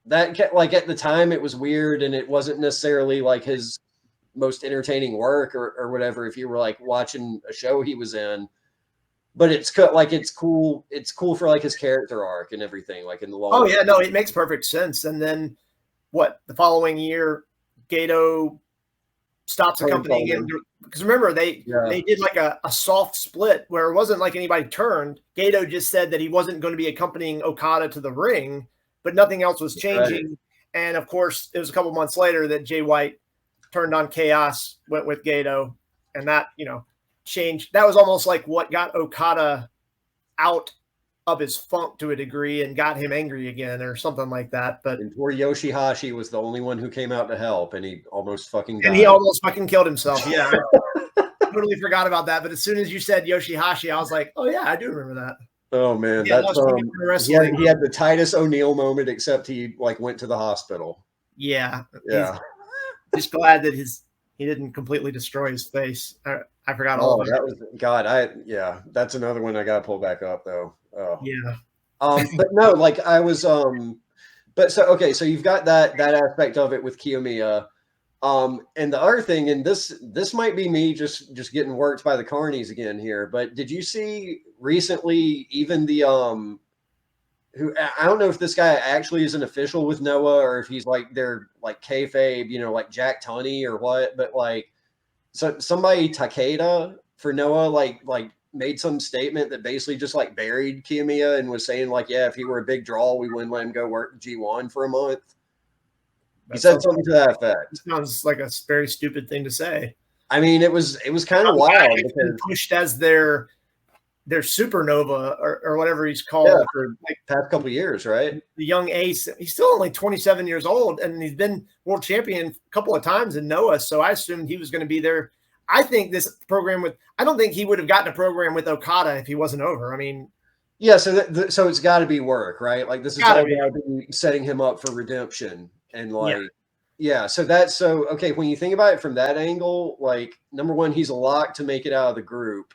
that, like at the time it was weird and it wasn't necessarily like his most entertaining work or whatever if you were like watching a show he was in, but it's cool for like his character arc and everything, like in the long run. No, it makes perfect sense. And then the following year Gato stops accompanying him, because remember they did like a soft split where it wasn't like anybody turned. Gato just said that he wasn't going to be accompanying Okada to the ring, but nothing else was changing. Right. And of course, it was a couple months later that Jay White turned on Chaos, went with Gato, and that, you know, changed. That was almost like what got Okada out of his funk to a degree and got him angry again or something like that. But and poor Yoshihashi was the only one who came out to help, and he almost fucking died. And he almost fucking killed himself. Yeah, I totally forgot about that. But as soon as you said Yoshihashi, I was like, oh yeah, I do remember that. Oh man, Yeah, that's he had the Titus O'Neil moment, except he like went to the hospital. Yeah, yeah. Just glad that he didn't completely destroy his face. I forgot all about that. Was God. That's another one I got to pull back up though. Yeah. But no, like I was but so okay, so you've got that aspect of it with Kiyomiya. And the other thing, and this might be me just getting worked by the carnies again here, but did you see recently even the who I don't know if this guy actually is an official with Noah or if he's like they're like kayfabe, you know, like Jack Tunney or what, but like so somebody Takeda for Noah like made some statement that basically just like buried Kiyomiya and was saying like, yeah, if he were a big draw, we wouldn't let him go work G1 for a month. He said something to that effect. It sounds like a very stupid thing to say. I mean, it was kind of wild because pushed as their supernova or whatever he's called for like past couple of years, right? The young ace. He's still only 27 years old, and he's been world champion a couple of times in Noah. So I assumed he was going to be there. I think this program I don't think he would have gotten a program with Okada if he wasn't over. I mean, yeah. So so it's got to be work, right? Like this is all be setting him up for redemption. And like, yeah, so okay. When you think about it from that angle, like number one, he's a lock to make it out of the group.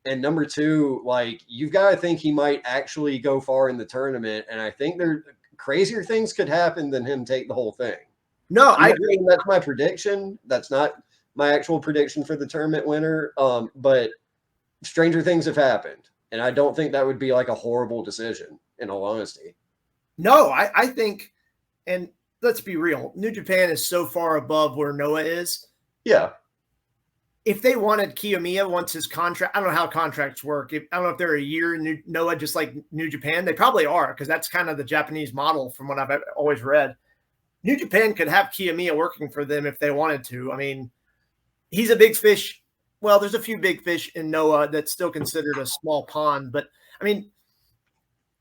And number two, like you've got to think he might actually go far in the tournament. And I think there crazier things could happen than him take the whole thing. No, I agree. That's my prediction. That's not my actual prediction for the tournament winner. But stranger things have happened. And I don't think that would be like a horrible decision, in all honesty. No, I think, and let's be real. New Japan is so far above where Noah is. Yeah. If they wanted Kiyomiya once his contract, I don't know how contracts work. I don't know if they're a year in Noah, just like New Japan. They probably are because that's kind of the Japanese model from what I've always read. New Japan could have Kiyomiya working for them if they wanted to. I mean, he's a big fish. Well, there's a few big fish in Noah that's still considered a small pond. But, I mean,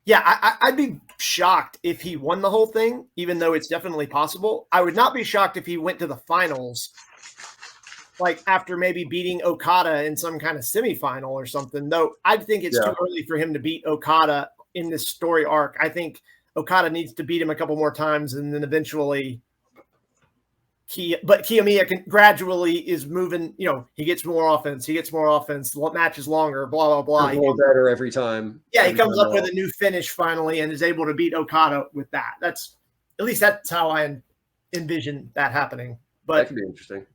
yeah, I'd be shocked if he won the whole thing, even though it's definitely possible. I would not be shocked if he went to the finals, like after maybe beating Okada in some kind of semifinal or something. Though I think it's too early for him to beat Okada in this story arc. I think Okada needs to beat him a couple more times, and then eventually but Kiyomiya gradually is moving. You know, he gets more offense. The match is longer. Blah blah blah. He's more better every time. Yeah, he comes up with a new finish finally and is able to beat Okada with that. That's how I envision that happening. But that could be interesting.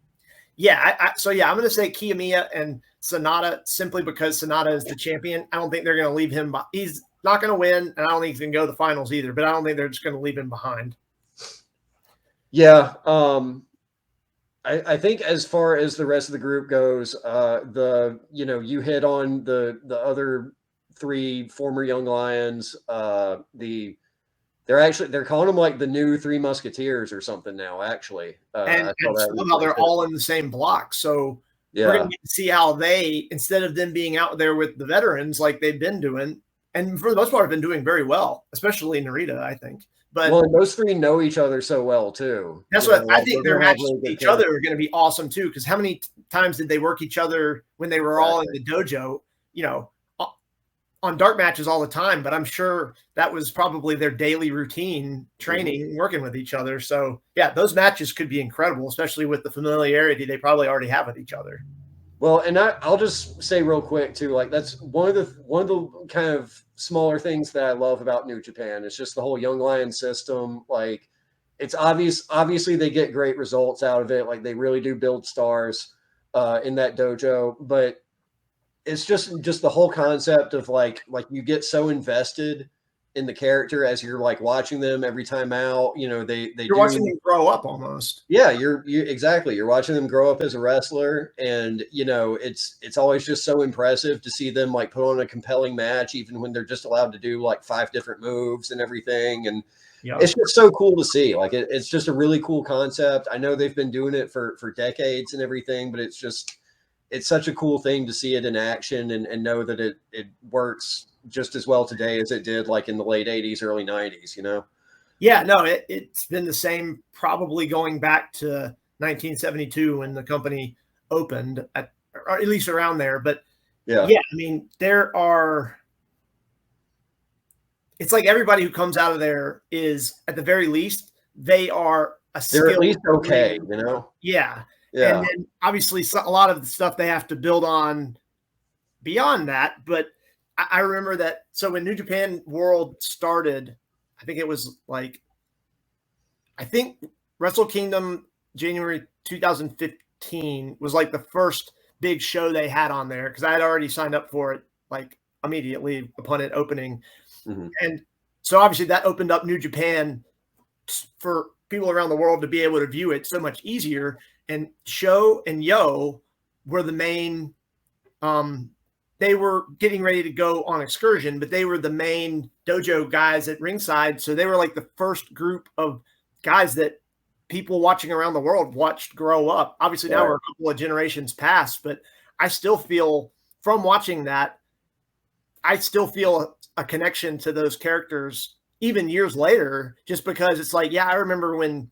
Yeah, I'm going to say Kiyomiya and Sonata simply because Sonata is the champion. I don't think they're going to leave him. He's not going to win, and I don't think he's going to go to the finals either. But I don't think they're just going to leave him behind. Yeah, I think as far as the rest of the group goes, you hit on the other three former Young Lions. They're calling them like the new Three Musketeers or something now. Actually, and somehow they're all in the same block. So we're going to get to see how they, instead of them being out there with the veterans like they've been doing, and for the most part have been doing very well, especially Narita, I think. But those three know each other so well too. That's what I think. Their matches with each other are going to be awesome too. Because how many times did they work each other when they were all in the dojo? You know, on dark matches all the time. But I'm sure that was probably their daily routine training, working with each other. So yeah, those matches could be incredible, especially with the familiarity they probably already have with each other. Well, and I'll just say real quick too, like that's one of the kind of smaller things that I love about New Japan. It's just the whole Young Lion system. Like it's obviously they get great results out of it. Like they really do build stars in that dojo, but it's just the whole concept of like you get so invested in the character as you're like watching them every time out. You know, you're watching them grow up almost. Yeah, exactly. You're watching them grow up as a wrestler, and you know it's always just so impressive to see them like put on a compelling match, even when they're just allowed to do like 5 different moves and everything. And it's just so cool to see. Like it's just a really cool concept. I know they've been doing it for decades and everything, but it's such a cool thing to see it in action and know that it works just as well today as it did like in the late 80s, early 90s, Yeah, no, it's been the same probably going back to 1972 when the company opened, or at least around there. But yeah, I mean, it's like everybody who comes out of there is, at the very least, they are they're at least okay, Yeah. And then obviously a lot of the stuff they have to build on beyond that. But I remember that. So when New Japan World started, I think it was like, I think Wrestle Kingdom January 2015 was like the first big show they had on there, because I had already signed up for it like immediately upon it opening. Mm-hmm. And so obviously that opened up New Japan for people around the world to be able to view it so much easier. And Sho and Yo were the main, they were getting ready to go on excursion, but they were the main dojo guys at ringside. So they were like the first group of guys that people watching around the world watched grow up. Obviously now we're a couple of generations past, but I still feel from watching that, I still feel a connection to those characters even years later, just because it's like, yeah, I remember when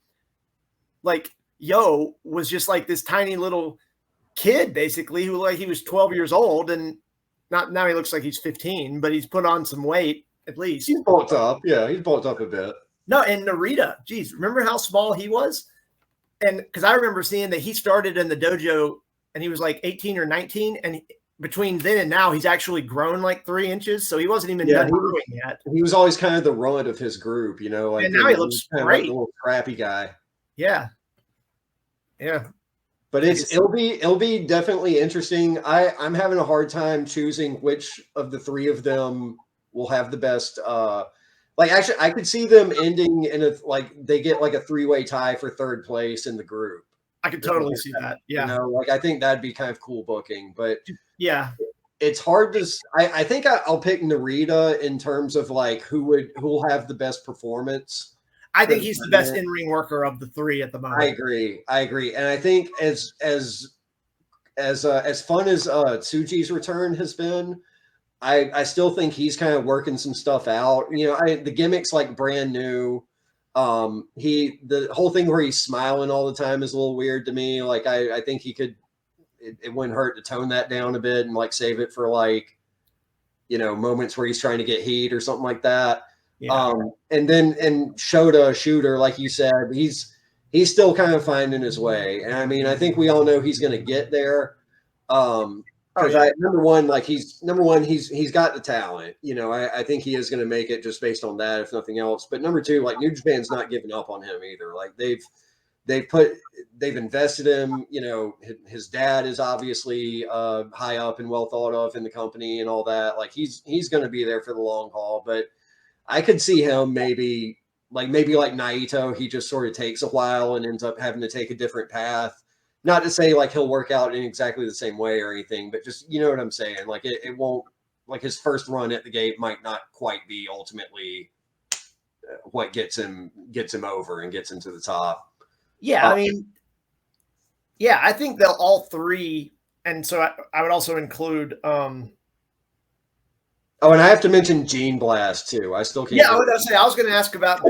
like Yo was just like this tiny little kid, basically, who like he was 12 years old, and not now he looks like he's 15, but he's put on some weight at least. He's bulked up. Yeah, he's bulked up a bit. No, and Narita, geez, remember how small he was? And because I remember seeing that he started in the dojo and he was like 18 or 19, and between then and now, he's actually grown like 3 inches. So he wasn't even done growing yet. He was always kind of the runt of his group, like, and now he looks kind great. Of like the little scrappy guy. Yeah. But it'll be definitely interesting. I'm having a hard time choosing which of the three of them will have the best. Like, actually, I could see them ending in they get like a 3-way tie for third place in the group. I could totally see that. Yeah. Like, I think that'd be kind of cool booking, but yeah, it's hard to. I think I'll pick Narita in terms of like who will have the best performance. I think he's the best in-ring worker of the three at the moment. I agree, and I think as fun as Tsuji's return has been, I still think he's kind of working some stuff out. The gimmick's like brand new. The whole thing where he's smiling all the time is a little weird to me. Like, I think he could. It wouldn't hurt to tone that down a bit and like save it for like, moments where he's trying to get heat or something like that. Yeah. And Shota Shooter, like you said, he's still kind of finding his way. And I mean, I think we all know he's going to get there. Because number one, he's got the talent. I think he is going to make it just based on that, if nothing else. But number two, like, New Japan's not giving up on him either. Like, they've invested him. His dad is obviously high up and well thought of in the company and all that. Like, he's going to be there for the long haul. But I could see him maybe like Naito. He just sort of takes a while and ends up having to take a different path. Not to say like he'll work out in exactly the same way or anything, but just, you know what I'm saying? Like, it won't, like, his first run at the gate might not quite be ultimately what gets him over and gets him to the top. Yeah, I mean, yeah, I think they'll all three, and so I would also include. Oh, and I have to mention Gene Blast too. I still can't. Yeah, I was going to ask about.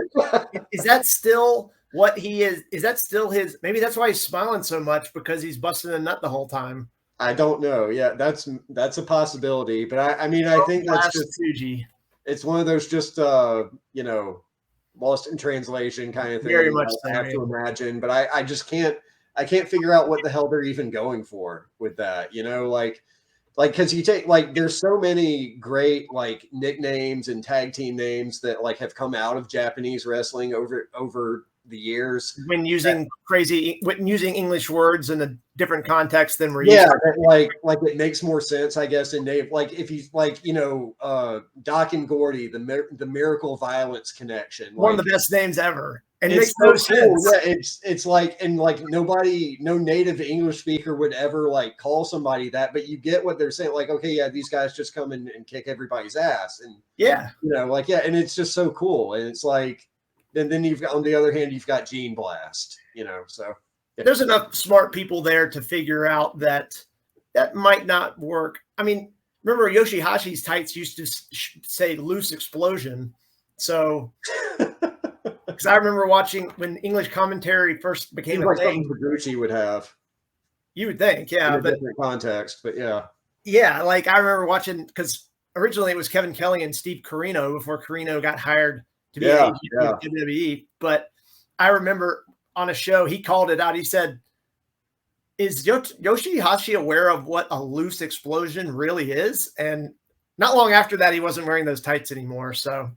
Is that still what he is? Is that still his? Maybe that's why he's smiling so much, because he's busting a nut the whole time. I don't know. Yeah, that's a possibility. But I mean, I think that's just Tsuji. It's one of those just lost in translation kind of thing. Very much I have to imagine, but I just can't. I can't figure out what the hell they're even going for with that. Like, because you take, like, there's so many great, like, nicknames and tag team names that, like, have come out of Japanese wrestling over the years. When using English words in a different context than we're used to. like it makes more sense, I guess, in name. Like, if he's, like, Doc and Gordy, the Miracle Violence Connection. One of the best names ever. And it makes no sense. Yeah, it's like, and like no native English speaker would ever like call somebody that, but you get what they're saying. Like, okay, yeah, these guys just come in and kick everybody's ass, and and it's just so cool. And it's like, and then you've got, on the other hand, you've got Gene Blast, so there's enough smart people there to figure out that might not work. I mean, remember Yoshihashi's tights used to say loose explosion. So, because I remember watching when English commentary first became a thing. Something Higuchi would have. You would think, yeah, in a different context, but yeah. Yeah, like I remember watching, because originally it was Kevin Kelly and Steve Corino before Corino got hired to be an agent with WWE. But I remember on a show, he called it out. He said, is Yoshihashi aware of what a loose explosion really is? And not long after that, he wasn't wearing those tights anymore. So,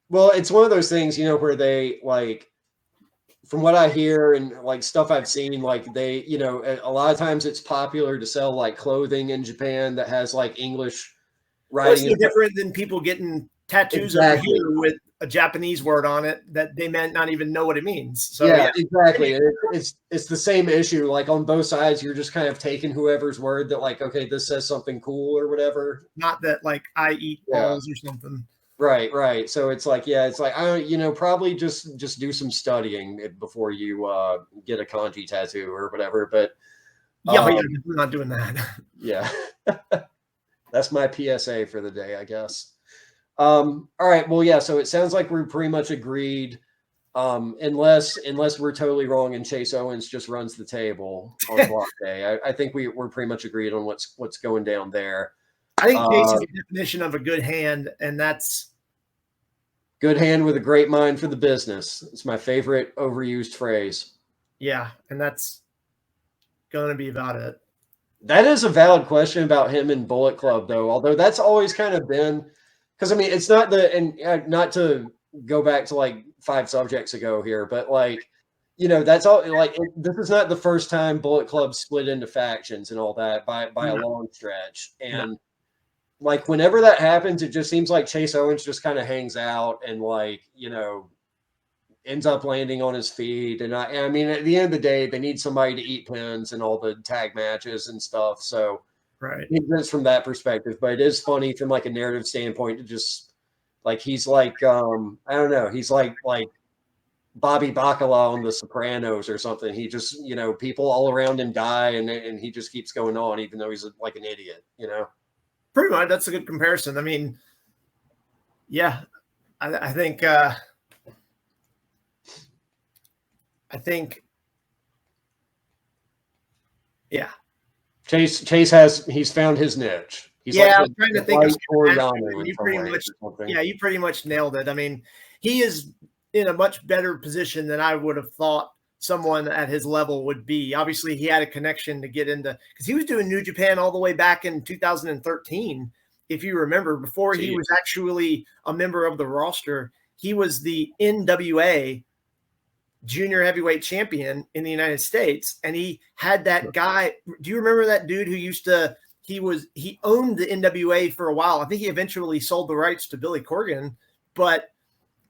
well, it's one of those things, you know, where they like, from what I hear and like stuff I've seen, like they, you know, a lot of times it's popular to sell like clothing in Japan that has like English writing. What's different than people getting tattoos over here with a Japanese word on it that they might not even know what it means. So yeah. Exactly. It's the same issue. Like on both sides, you're just kind of taking whoever's word that like, okay, this says something cool or whatever. Not that like I eat balls or something. Right. So it's like, yeah, it's like, I don't, you know, probably just do some studying before you get a kanji tattoo or whatever. But yeah, we're not doing that. Yeah. That's my PSA for the day, I guess. All right. Well, yeah. So it sounds like we're pretty much agreed. Unless we're totally wrong and Chase Owens just runs the table on block day. I think we're pretty much agreed on what's going down there. I think Chase is the definition of a good hand, and that's good hand with a great mind for the business. It's my favorite overused phrase. Yeah, and that's going to be about it. That is a valid question about him in Bullet Club, though. Although that's always kind of been, because I mean, it's not and not to go back to like 5 subjects ago here, but like, you know, that's all. Like, this is not the first time Bullet Club split into factions and all that by a long stretch, and like whenever that happens, it just seems like Chase Owens just kind of hangs out and like, you know, ends up landing on his feet. And I mean, at the end of the day, they need somebody to eat pins and all the tag matches and stuff. So right, it makes from that perspective, but it is funny from like a narrative standpoint to just like, he's like, I don't know. He's like Bobby Bacala on The Sopranos or something. He just, you know, people all around him die and he just keeps going on, even though he's like an idiot, you know? Pretty much. That's a good comparison. I mean, yeah, I think, yeah. Chase he's found his niche. He's I'm trying to think of you pretty much nailed it. I mean, he is in a much better position than I would have thought someone at his level would be. Obviously, he had a connection to get into, because he was doing New Japan all the way back in 2013. If you remember, before he was actually a member of the roster, he was the NWA junior heavyweight champion in the United States. And he had that guy. Do you remember that dude who he owned the NWA for a while? I think he eventually sold the rights to Billy Corgan, but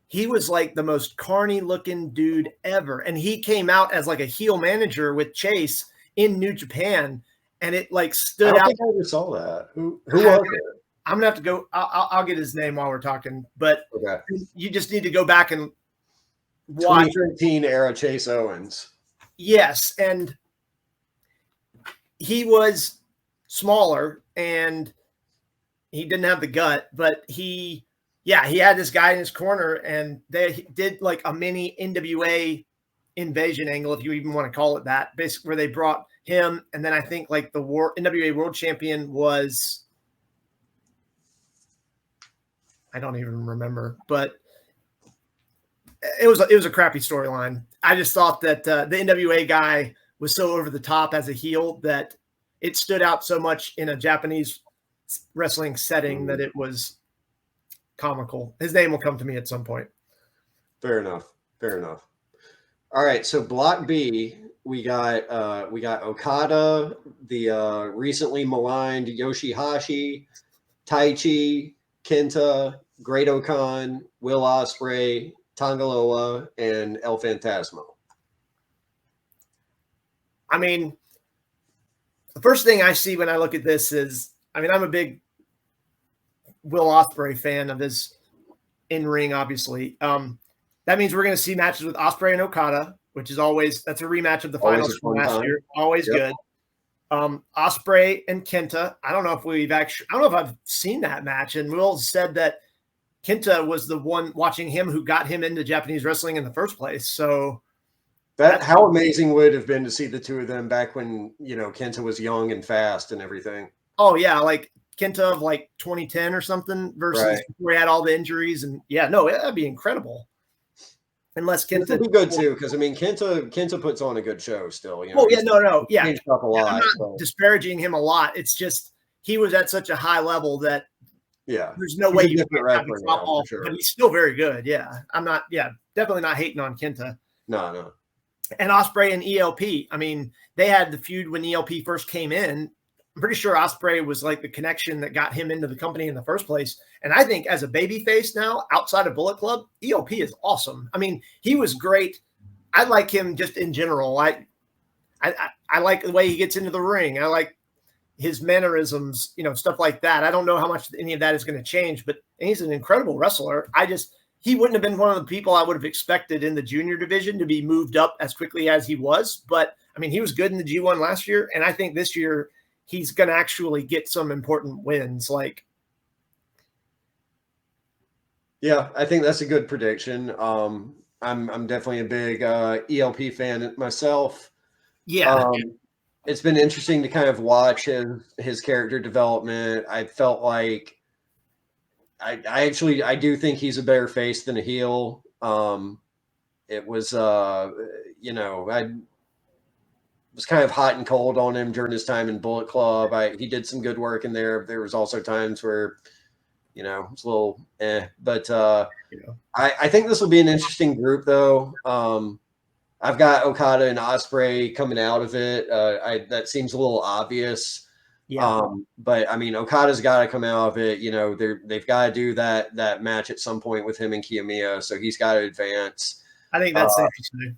he was like the most carny looking dude ever. And he came out as like a heel manager with Chase in New Japan. And it like stood out. I don't think I ever saw that. Who was it? I'm gonna have to go. I'll get his name while we're talking, but you just need to go back and watch 2013 era Chase Owens. Yes, and he was smaller and he didn't have the gut, but he had this guy in his corner, and they did like a mini NWA invasion angle, if you even want to call it that, basically, where they brought him, and then I think like the NWA World Champion was. I don't even remember, but it was a crappy storyline. I just thought that the NWA guy was so over the top as a heel that it stood out so much in a Japanese wrestling setting that it was comical. His name will come to me at some point. Fair enough. All right, so Block B, we got Okada, the recently maligned Yoshihashi, Taichi, Kenta, Great Okan, Will Ospreay, Tangaloa, and El Fantasma. I mean, the first thing I see when I look at this is, I mean, I'm a big Will Ospreay fan of his in-ring, obviously. That means we're going to see matches with Ospreay and Okada, which is that's a rematch of the finals from last year. Always good. Ospreay and Kenta. I don't know if I've seen that match. And Will said that Kenta was the one watching him who got him into Japanese wrestling in the first place. So how amazing would it have been to see the two of them back when, Kenta was young and fast and everything. Oh yeah. Like Kenta of like 2010 or something versus before he had all the injuries. And yeah, no, that'd be incredible. Unless Kenta would be good too, because I mean Kenta puts on a good show still. Oh yeah, no, yeah. Changed up a lot. I'm not disparaging him a lot. It's just he was at such a high level that there's no way you can have a drop off, but he's still very good. Yeah, I'm not. Yeah, definitely not hating on Kenta. No. And Ospreay and ELP. I mean, they had the feud when ELP first came in. I'm pretty sure Ospreay was like the connection that got him into the company in the first place. And I think as a babyface now, outside of Bullet Club, ELP is awesome. I mean, he was great. I like him just in general. I like the way he gets into the ring. I like his mannerisms, stuff like that. I don't know how much any of that is going to change, but he's an incredible wrestler. He wouldn't have been one of the people I would have expected in the junior division to be moved up as quickly as he was. But I mean, he was good in the G1 last year. And I think this year he's going to actually get some important wins. Yeah, I think that's a good prediction. I'm definitely a big ELP fan myself. Yeah. It's been interesting to kind of watch his character development. I felt like I do think he's a better face than a heel. It was I was kind of hot and cold on him during his time in Bullet Club. He did some good work in there. There was also times where, it's a little but I think this will be an interesting group though. I've got Okada and Ospreay coming out of it. That seems a little obvious. Yeah. But I mean, Okada's got to come out of it. They've got to do that match at some point with him and Kiyomiya, so he's got to advance. I think that's interesting.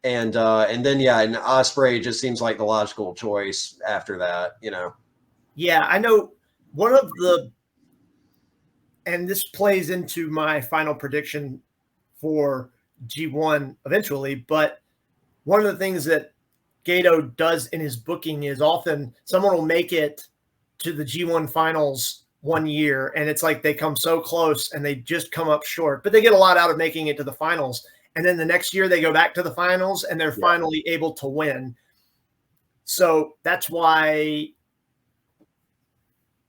And then Ospreay just seems like the logical choice after that. Yeah, I know and this plays into my final prediction for G1 eventually, but one of the things that Gato does in his booking is often someone will make it to the G1 finals one year and it's like they come so close and they just come up short, but they get a lot out of making it to the finals. And then the next year they go back to the finals and they're finally able to win. So that's why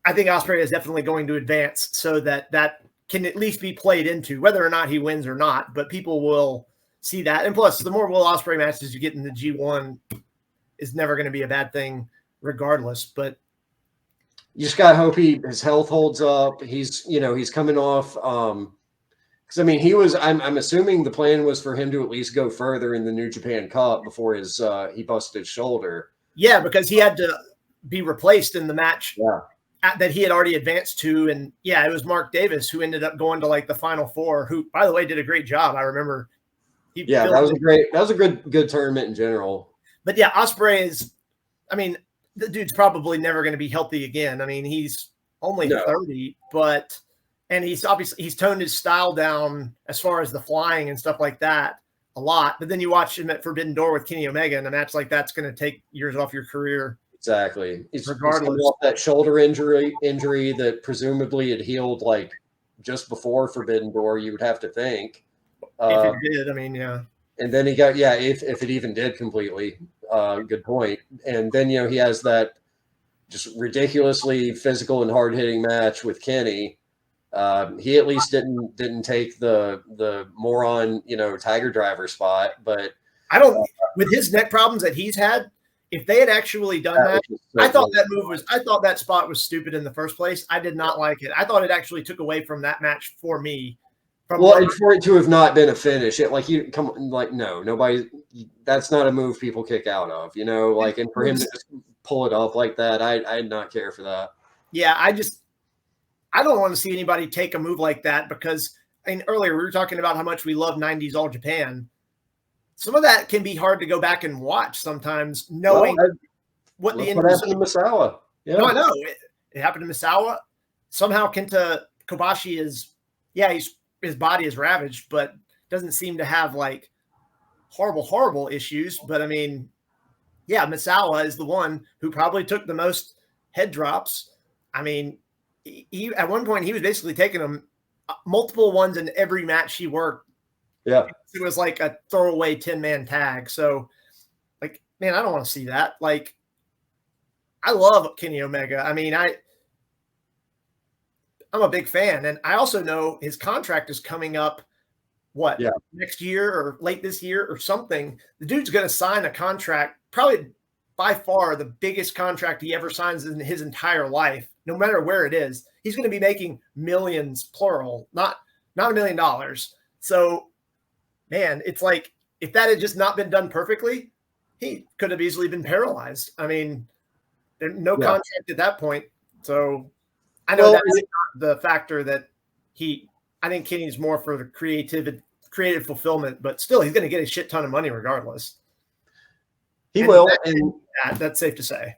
I think Ospreay is definitely going to advance so that can at least be played into whether or not he wins or not, but people will see that. And plus the more Will Ospreay matches you get in the G1 is never going to be a bad thing regardless, but you just got to hope his health holds up. He's coming off, because I mean, I'm assuming the plan was for him to at least go further in the New Japan Cup before he busted his shoulder. Yeah, because he had to be replaced in the match that he had already advanced to. And yeah, it was Mark Davis who ended up going to like the Final Four, who, by the way, did a great job. I remember. That was a good tournament in general. But yeah, Ospreay the dude's probably never going to be healthy again. I mean, he's only 30, and he's toned his style down as far as the flying and stuff like that a lot. But then you watch him at Forbidden Door with Kenny Omega, and a match like that's going to take years off your career. Exactly. Regardless, he's off that shoulder injury that presumably had healed like just before Forbidden Door, you would have to think. If it did, I mean, yeah. And then he got if it even did completely. Good point. And then he has that just ridiculously physical and hard hitting match with Kenny. He at least didn't take the moron Tiger Driver spot, but I don't with his neck problems that he's had. If they had actually done that, I thought that spot was stupid in the first place. I did not like it. I thought it actually took away from that match for me. And for it to have not been a finish, nobody. That's not a move people kick out of, and for him to just pull it off like that, I did not care for that. Yeah, I don't want to see anybody take a move like that because earlier we were talking about how much we love 90s All Japan. Some of that can be hard to go back and watch sometimes, knowing what happened to Misawa. Yeah. No, I know it happened to Misawa. Somehow Kenta Kobashi his body is ravaged, but doesn't seem to have like horrible issues. But I mean, yeah, Misawa is the one who probably took the most head drops. I mean, he at one point he was basically taking them multiple ones in every match he worked. Yeah. It was like a throwaway 10-man tag. So, like, man, I don't want to see that. Like, I love Kenny Omega. I mean, I'm a big fan, and I also know his contract is coming up. What, next year or late this year or something? The dude's going to sign a contract, probably by far the biggest contract he ever signs in his entire life. No matter where it is, he's going to be making millions, plural, not $1 million. So, man, it's like if that had just not been done perfectly, he could have easily been paralyzed. I mean, there's no contract at that point. So I know that's not the factor that I think Kenny's more for the creative fulfillment, but still he's going to get a shit ton of money regardless. He will. And that's safe to say.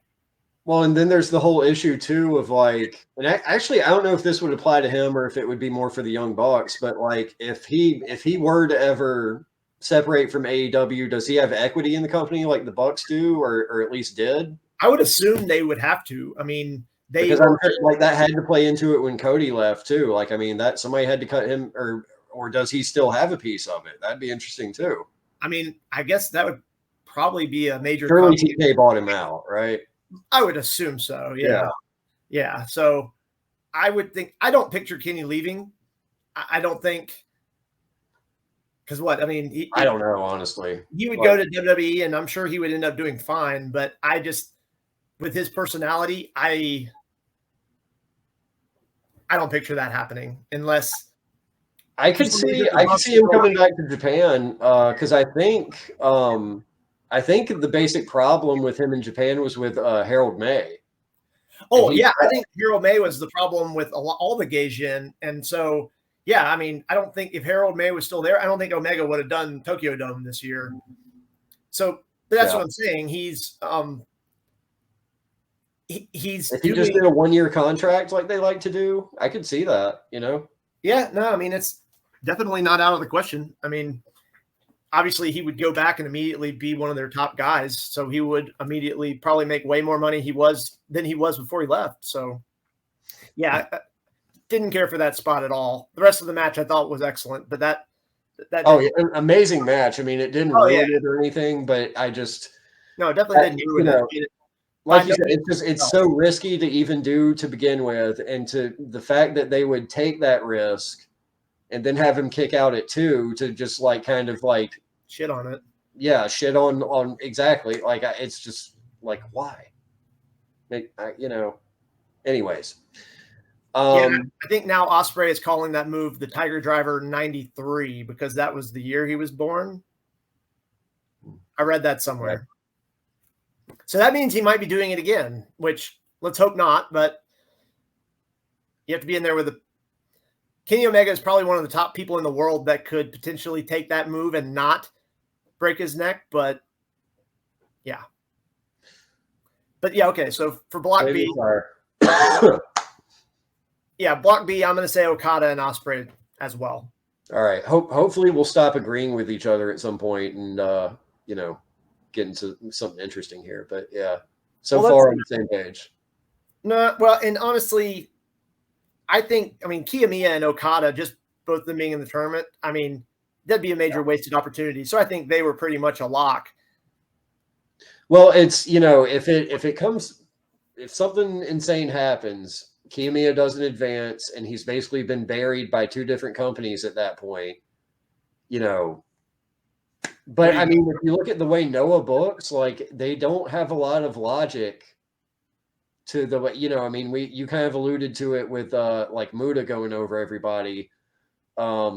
Well, and then there's the whole issue too of like, and actually, I don't know if this would apply to him or if it would be more for the Young Bucks, but like if he were to ever separate from AEW, does he have equity in the company like the Bucks do, or at least did? I would assume they would have to. I mean, because like that had to play into it when Cody left too. Like, I mean, that somebody had to cut him, or does he still have a piece of it? That'd be interesting too. I mean, I guess that would probably be a major. Surely TK bought him out, right? I would assume so. Yeah. So I would think, I don't picture Kenny leaving. I don't think, because what? I mean, I don't know, honestly. He would go to WWE and I'm sure he would end up doing fine, but I just, with his personality, I don't picture that happening unless I could see him coming back to Japan because I think the basic problem with him in Japan was with Harold May. Oh yeah, I think Harold May was the problem with all the Gaijin, and so yeah, I mean, I don't think if Harold May was still there, I don't think Omega would have done Tokyo Dome this year. So that's what I'm saying. He's if he just did a 1-year contract like they like to do, I could see that, you know? Yeah, no, I mean, it's definitely not out of the question. I mean, obviously he would go back and immediately be one of their top guys. So he would immediately probably make way more money than he was before he left. So yeah, I didn't care for that spot at all. The rest of the match I thought was excellent, but that an amazing match. I mean, it didn't ruin it or anything, but I just it definitely didn't ruin it. Like you said, it's so risky to even do to begin with, and to the fact that they would take that risk and then have him kick out at 2 to just like kind of like shit on it. Yeah, shit on exactly. Like it's just like why? Anyways. I think now Ospreay is calling that move the Tiger Driver 93 because that was the year he was born. I read that somewhere. Right. So that means he might be doing it again, which let's hope not, but you have to be in there with Kenny Omega is probably one of the top people in the world that could potentially take that move and not break his neck, but yeah. But yeah, okay, so for Block B, yeah, Block B, I'm going to say Okada and Ospreay as well. All right. Hopefully we'll stop agreeing with each other at some point and, get into something interesting here. But yeah, so far on the same page. No, well, and honestly, I mean, Kiyomiya and Okada, just both of them being in the tournament, I mean, that'd be a major wasted opportunity. So I think they were pretty much a lock. Well, it's, if something insane happens, Kiyomiya doesn't advance, and he's basically been buried by 2 different companies at that point, But I mean, if you look at the way Noah books, like they don't have a lot of logic to the way, I mean, you kind of alluded to it with like Muda going over everybody. I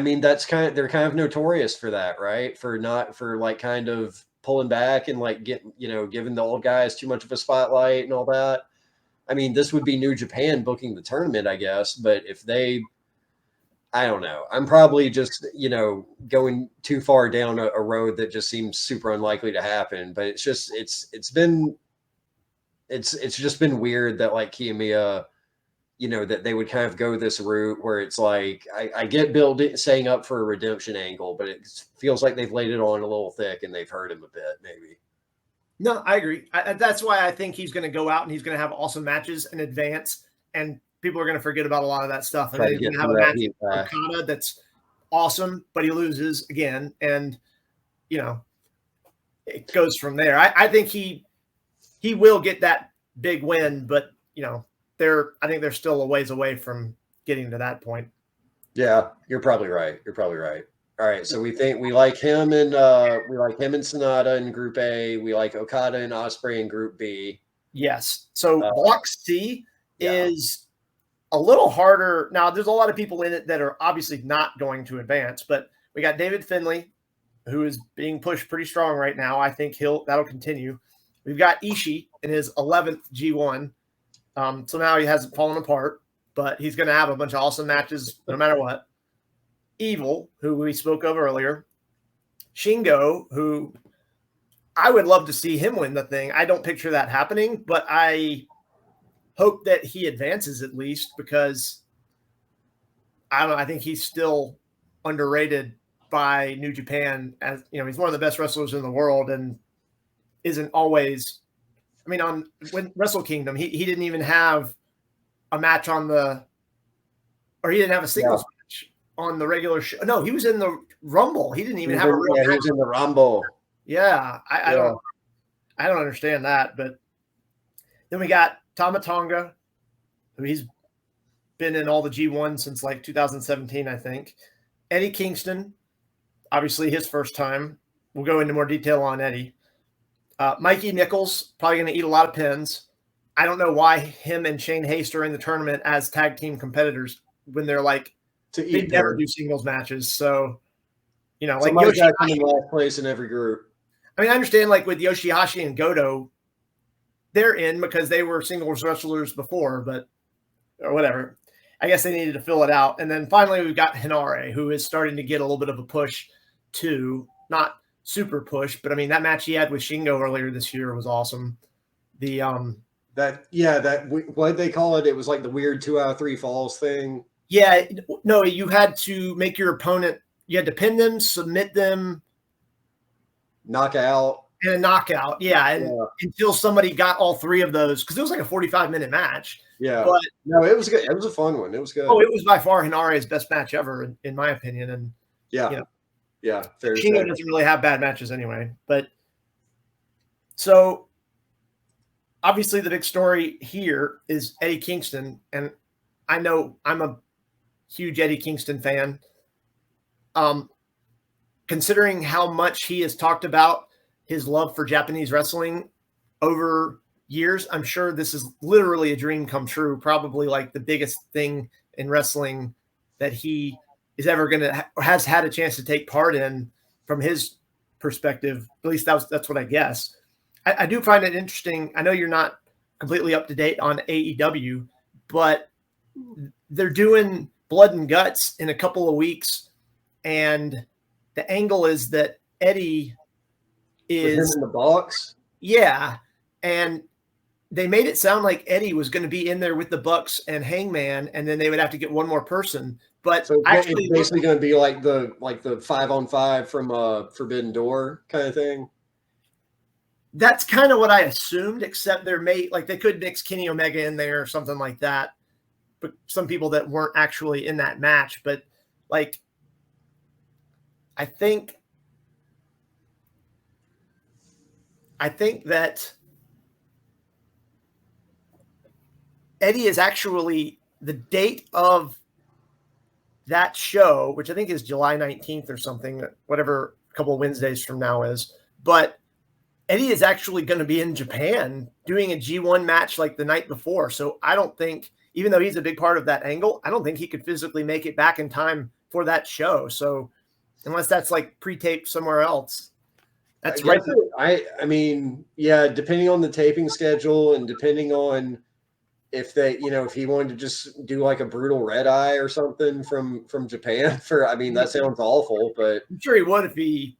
mean, they're kind of notorious for that, right? For like kind of pulling back and like giving the old guys too much of a spotlight and all that. I mean, this would be New Japan booking the tournament, I guess, but if I don't know. I'm probably just, going too far down a road that just seems super unlikely to happen. But it's just, it's just been weird that like Kiyomiya, that they would kind of go this route where it's like, I get Bill saying up for a redemption angle, but it feels like they've laid it on a little thick and they've hurt him a bit, maybe. No, I agree. That's why I think he's going to go out and he's going to have awesome matches and advance, and people are going to forget about a lot of that stuff. And then he's going to have a match with Okada that's awesome, but he loses again, and it goes from there. I think he will get that big win, but I think they're still a ways away from getting to that point. Yeah, you're probably right. All right, so we like him and Sonata in Group A. We like Okada and Ospreay in Group B. Yes. So Block C is a little harder. Now, there's a lot of people in it that are obviously not going to advance, but we got David Finlay, who is being pushed pretty strong right now. I think that'll continue. We've got Ishii in his 11th G1. So now he hasn't fallen apart, but he's going to have a bunch of awesome matches no matter what. Evil, who we spoke of earlier. Shingo, who I would love to see him win the thing. I don't picture that happening, but I hope that he advances at least, because I think he's still underrated by New Japan. As he's one of the best wrestlers in the world and isn't always. On Wrestle Kingdom, he didn't even have a match he didn't have a singles match on the regular show. No, he was in the Rumble. He didn't even have a real match. He was in the Rumble. Yeah, I don't understand that. But then we got Tama Tonga, who he's been in all the G1 since like 2017, I think. Eddie Kingston, obviously his first time. We'll go into more detail on Eddie. Mikey Nichols, probably going to eat a lot of pins. I don't know why him and Shane Haste are in the tournament as tag team competitors when they're like they never do singles matches. So, like Yoshihashi in last place in every group. I understand like with Yoshihashi and Goto, they're in because they were singles wrestlers before, or whatever. I guess they needed to fill it out. And then finally we've got Hinare, who is starting to get a little bit of a push too. Not super push, but that match he had with Shingo earlier this year was awesome. What they call it? It was like the weird 2 out of 3 falls thing. Yeah, no, you had to make your opponent. You had to pin them, submit them, knockout, and a knockout. Yeah, until somebody got all 3 of those, because it was like a 45-minute match. Yeah, but no, it was good. It was a fun one. It was good. Oh, it was by far Hinare's best match ever, in my opinion. And yeah, Shingo doesn't really have bad matches anyway. But so obviously the big story here is Eddie Kingston, and I know I'm a huge Eddie Kingston fan. Considering how much he has talked about his love for Japanese wrestling over years, I'm sure this is literally a dream come true. Probably like the biggest thing in wrestling that he is ever going to has had a chance to take part in from his perspective. At least that's what I guess. I do find it interesting. I know you're not completely up to date on AEW, but they're doing Blood and Guts in a couple of weeks. And the angle is that Eddie is in the box. Yeah. And they made it sound like Eddie was going to be in there with the Bucks and Hangman, and then they would have to get one more person. But so actually, it's basically going to be like the 5-on-5 from Forbidden Door kind of thing. That's kind of what I assumed, except they could mix Kenny Omega in there or something like that. But some people that weren't actually in that match, but like, I think that Eddie is actually the date of that show, which I think is July 19th or something, whatever a couple of Wednesdays from now is. But Eddie is actually going to be in Japan doing a G1 match like the night before. So I don't think, even though he's a big part of that angle, I don't think he could physically make it back in time for that show. So unless that's like pre-taped somewhere else. That's right. I mean, yeah, depending on the taping schedule and depending on if they, if he wanted to just do like a brutal red eye or something from Japan that sounds awful, but I'm sure he would if he,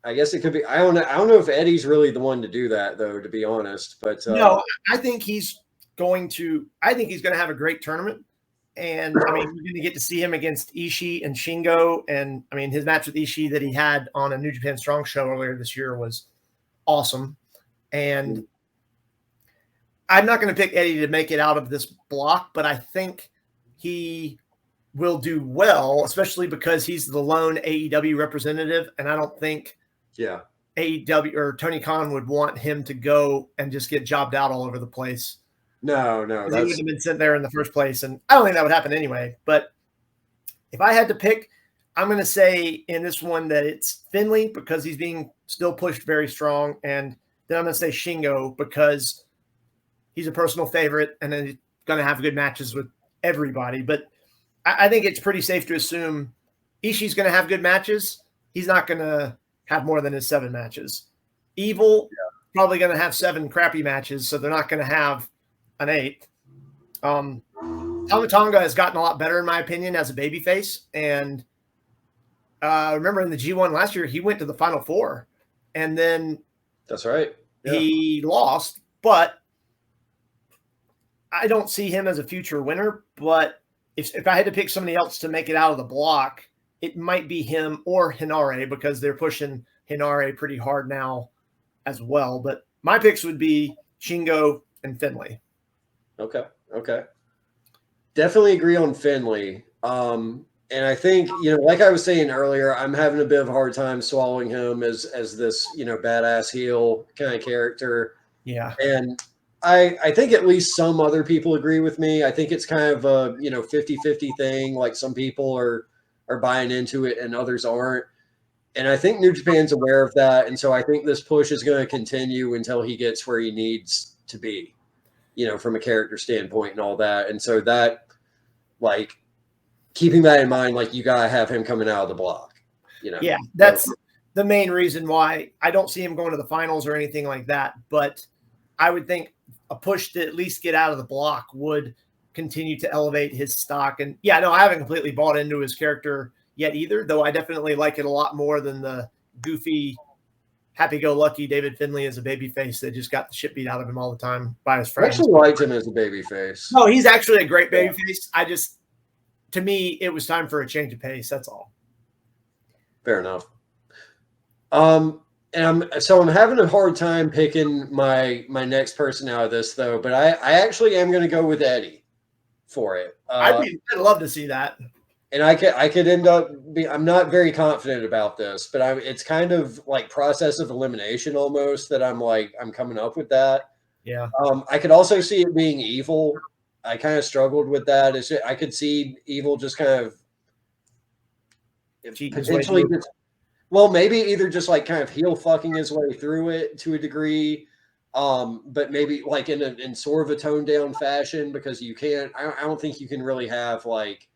I guess it could be. I don't know if Eddie's really the one to do that though, to be honest, but no, I think he's going to have a great tournament. And we're going to get to see him against Ishii and Shingo. And his match with Ishii that he had on a New Japan Strong show earlier this year was awesome. And I'm not going to pick Eddie to make it out of this block, but I think he will do well, especially because he's the lone AEW representative. And I don't think AEW or Tony Khan would want him to go and just get jobbed out all over the place. No, he wouldn't have been sent there in the first place. And I don't think that would happen anyway. But if I had to pick, I'm going to say in this one that it's Finley because he's being still pushed very strong. And then I'm going to say Shingo because he's a personal favorite and then he's going to have good matches with everybody. But I think it's pretty safe to assume Ishii's going to have good matches. He's not going to have more than his 7 matches. Evil, probably going to have 7 crappy matches, so they're not going to have an 8th. Tama Tonga has gotten a lot better, in my opinion, as a babyface. And remember in the G1 last year, he went to the Final 4. And then that's right. He lost, but I don't see him as a future winner. But if I had to pick somebody else to make it out of the block, it might be him or Hinare because they're pushing Hinare pretty hard now as well. But my picks would be Shingo and Finley. Okay. Definitely agree on Finley. And I think, like I was saying earlier, I'm having a bit of a hard time swallowing him as this, badass heel kind of character. Yeah. And I think at least some other people agree with me. I think it's kind of a, 50-50 thing. Like some people are buying into it and others aren't. And I think New Japan's aware of that. And so I think this push is going to continue until he gets where he needs to be, from a character standpoint and all that. And so that, like, keeping that in mind, like, you got to have him coming out of the block, Yeah, that's the main reason why I don't see him going to the finals or anything like that. But I would think a push to at least get out of the block would continue to elevate his stock. And yeah, no, I haven't completely bought into his character yet either, though I definitely like it a lot more than the goofy, happy-go-lucky David Finley as a babyface that just got the shit beat out of him all the time by his friends. I actually liked him as a babyface. No, he's actually a great babyface. To me, it was time for a change of pace. That's all. Fair enough. And I'm having a hard time picking my next person out of this though, but I actually am going to go with Eddie for it. I'd love to see that. And I could end up I'm not very confident about this, but it's kind of like process of elimination almost that I'm coming up with that. Yeah. I could also see it being Evil. I kind of struggled with that. I could see Evil just kind of potentially, maybe either just like kind of heel fucking his way through it to a degree, but maybe like in sort of a toned down fashion because you can't. I don't think you can really have like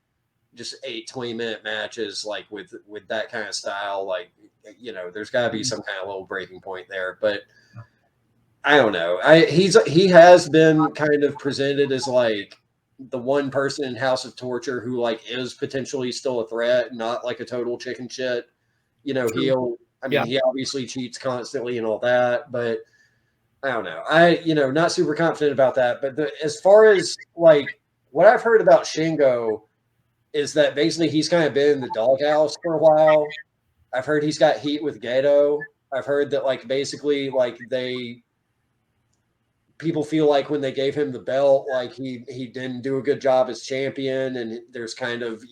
just 8 20-minute matches like with that kind of style. Like there's got to be some kind of little breaking point there, but. I don't know. He has been kind of presented as like the one person in House of Torture who like is potentially still a threat, not like a total chicken shit, heel. I mean, he obviously cheats constantly and all that, but I don't know. Not super confident about that. But as far as like what I've heard about Shingo is that basically he's kind of been in the doghouse for a while. I've heard he's got heat with Gato. I've heard that like basically like people feel like when they gave him the belt, like he didn't do a good job as champion. And there's kind of,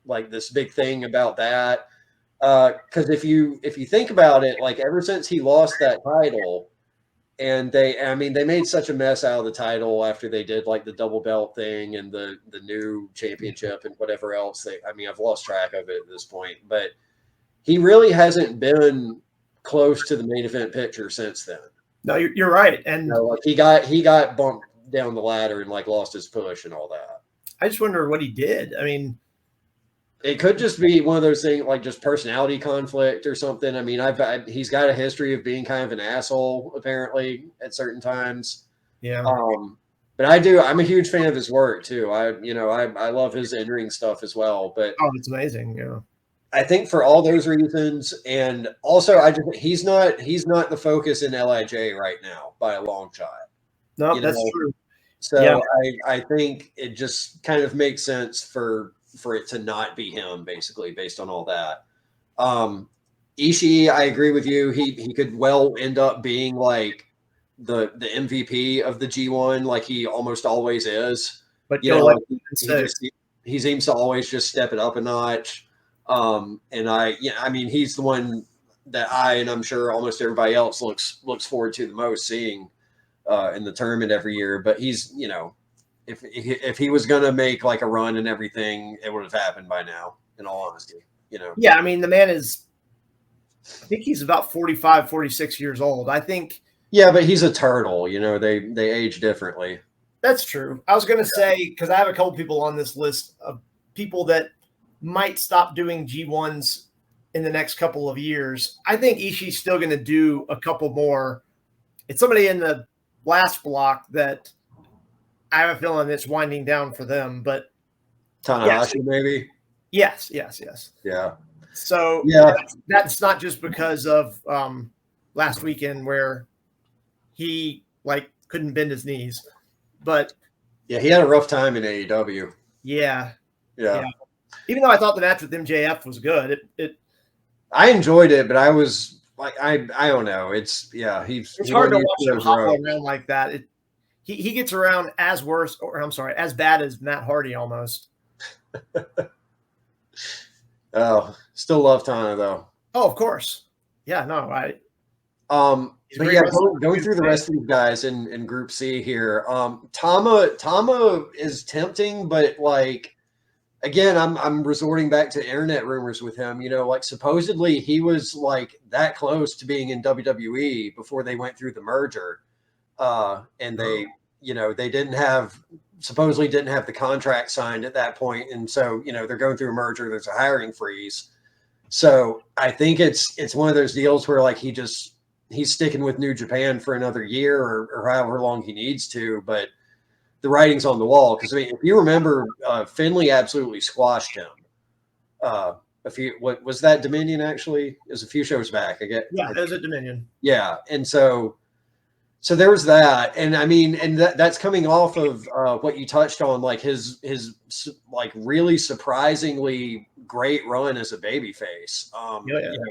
like this big thing about that. Cause if you think about it, like ever since he lost that title and they made such a mess out of the title after they did like the double belt thing and the new championship and whatever else I've lost track of it at this point, but he really hasn't been close to the main event picture since then. No, you're right. And like he got bumped down the ladder and like lost his push and all that. I just wonder what he did. I mean, it could just be one of those things like just personality conflict or something. I mean, he's got a history of being kind of an asshole apparently at certain times. Yeah. But I'm a huge fan of his work too. I love his in-ring stuff as well, but it's amazing. Yeah. I think for all those reasons, and also he's not the focus in LIJ right now by a long shot. No, that's true. So yeah. I think it just kind of makes sense for it to not be him, basically, based on all that. Ishii, I agree with you. He could well end up being like the MVP of the G1, like he almost always is. But You go know, like like he seems to always just step it up a notch. And I mean, he's the one that and I'm sure almost everybody else looks forward to the most seeing in the tournament every year. But he's, if he was gonna make like a run and everything, it would have happened by now. In all honesty, Yeah, I mean, the man is, I think he's about 45, 46 years old. I think. Yeah, but he's a turtle. They age differently. That's true. I was going to say, because I have a couple people on this list of people that might stop doing G1s in the next couple of years. I think Ishii's still going to do a couple more. It's somebody in the last block that I have a feeling it's winding down for them, but Tanahashi, maybe. Yes. Yeah. So that's not just because of last weekend where he couldn't bend his knees, but yeah, he had a rough time in AEW. Yeah. Even though I thought the match with MJF was good, I enjoyed it, but I was like, I don't know. It's hard to watch him hobble around like that. He gets around as bad as Matt Hardy almost. Oh, still love Tana though. Oh, of course. Yeah, no, but yeah, going through the rest of these guys in Group C here, Tama is tempting, but like again, I'm resorting back to internet rumors with him. Like supposedly he was like that close to being in WWE before they went through the merger, and they supposedly didn't have the contract signed at that point, and so they're going through a merger. There's a hiring freeze, so I think it's one of those deals where like he's sticking with New Japan for another year or however long he needs to, but the writing's on the wall. Because I mean, if you remember, Finley absolutely squashed him. What was that, Dominion? Actually, it was a few shows back. It was at Dominion. Yeah, and so there was that, and I mean, and that's coming off of what you touched on, like his like really surprisingly great run as a babyface.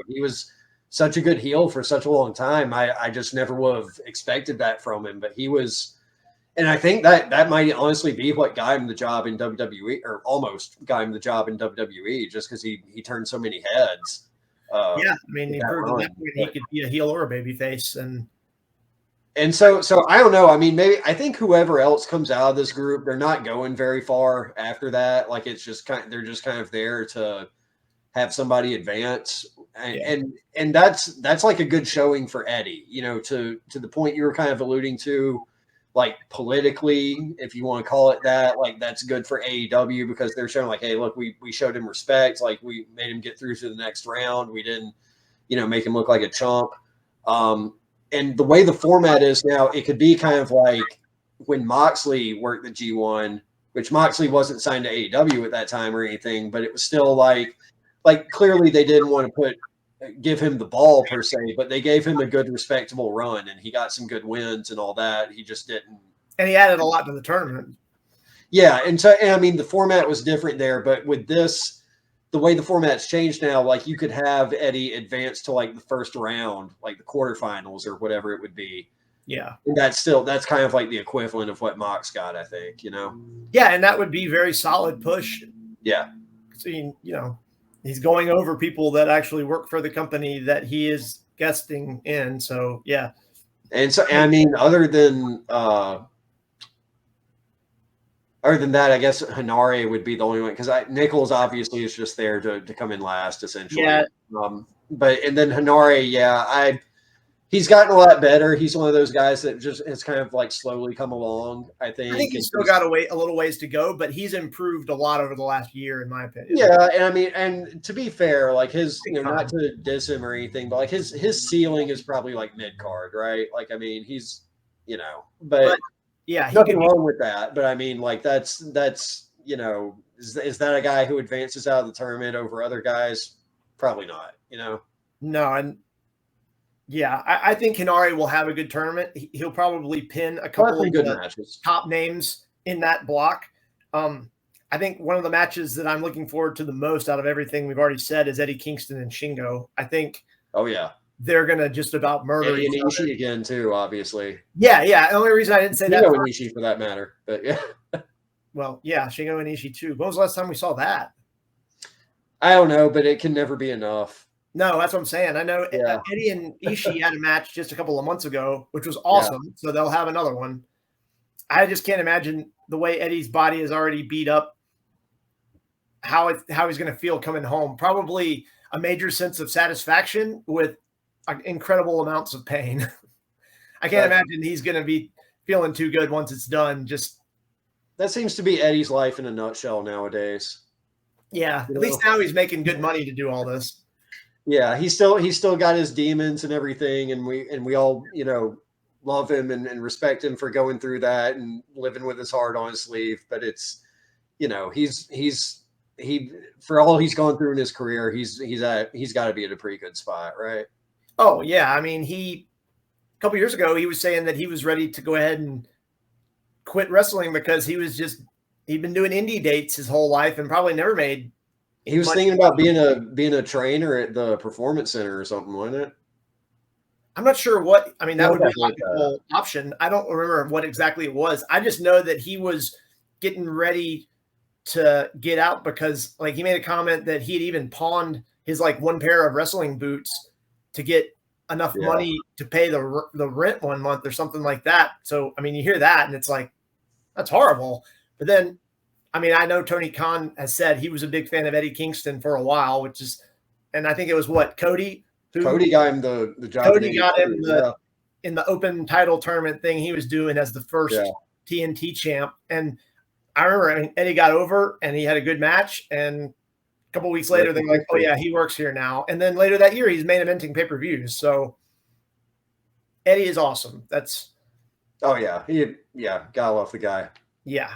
He was such a good heel for such a long time. I just never would have expected that from him, but he was. And I think that might honestly be what got him the job in WWE, or almost got him the job in WWE, just because he turned so many heads. I mean, he proved at that point he could be a heel or a babyface, and so I don't know. I mean, I think whoever else comes out of this group, they're not going very far after that. Like it's just they're just kind of there to have somebody advance, and that's like a good showing for Eddie. To the point you were kind of alluding to. Like politically, if you want to call it that, like that's good for AEW because they're showing like, hey, look, we showed him respect. Like we made him get through to the next round. We didn't, make him look like a chump. And the way the format is now, it could be kind of like when Moxley worked the G1, which Moxley wasn't signed to AEW at that time or anything, but it was still like clearly they didn't want to give him the ball per se, but they gave him a good, respectable run, and he got some good wins and all that. He just didn't, and he added a lot to the tournament. Yeah, and I mean the format was different there, but with this, the way the format's changed now, like you could have Eddie advance to like the first round, like the quarterfinals or whatever it would be. Yeah, and that's kind of like the equivalent of what Mox got, I think. Yeah, and that would be very solid push. Yeah, so he's going over people that actually work for the company that he is guesting in. So, yeah. And so, I mean, other than that, I guess Hanare would be the only one because Nichols obviously is just there to come in last, essentially. Yeah. And then Hanare, he's gotten a lot better. He's one of those guys that just has kind of like slowly come along. I think he's still got a little ways to go, but he's improved a lot over the last year, in my opinion. Yeah, and I mean, and to be fair, like his, not to diss him or anything, but like his ceiling is probably like mid card, right? Like, I mean, he's, but yeah, nothing wrong with that. But I mean, like that's is that a guy who advances out of the tournament over other guys? Probably not. No, and. Yeah, I think Hanare will have a good tournament. He'll probably pin a couple of good matches. Top names in that block. I think one of the matches that I'm looking forward to the most out of everything we've already said is Eddie Kingston and Shingo. I think. Oh yeah, they're gonna just about murder Eddie each and Ishii other again too, obviously. Yeah. The only reason I didn't say that. Shingo and Ishii for that matter, but yeah. Well, yeah, Shingo and Ishii too. When was the last time we saw that? I don't know, but it can never be enough. No, that's what I'm saying. I know Eddie and Ishii had a match just a couple of months ago, which was awesome. Yeah. So they'll have another one. I just can't imagine the way Eddie's body is already beat up, how he's going to feel coming home. Probably a major sense of satisfaction with incredible amounts of pain. I can't imagine he's going to be feeling too good once it's done. Just that seems to be Eddie's life in a nutshell nowadays. Yeah, at least now he's making good money to do all this. Yeah, he's still got his demons and everything, and we all, you know, love him and respect him for going through that and living with his heart on his sleeve. But it's, you know, he for all he's gone through in his career, he's got to be at a pretty good spot, right? Oh yeah, I mean, a couple years ago he was saying that he was ready to go ahead and quit wrestling because he'd been doing indie dates his whole life and probably never made. He was thinking about being a trainer at the Performance Center or something, wasn't it? I'm not sure what. I mean, that would be a logical option. I don't remember what exactly it was. I just know that he was getting ready to get out because, like, he made a comment that he had even pawned his like one pair of wrestling boots to get enough money to pay the rent 1 month or something like that. So, I mean, you hear that and it's like, that's horrible. But then, I mean, I know Tony Khan has said he was a big fan of Eddie Kingston for a while, and I think it was Cody. Cody got him the job. Cody got him in the open title tournament thing he was doing as the first TNT champ. And I remember, Eddie got over and he had a good match. And a couple of weeks later, they're like, oh yeah, he works here now. And then later that year, he's main eventing pay-per-views. So Eddie is awesome. Oh yeah. Gotta love the guy. Yeah.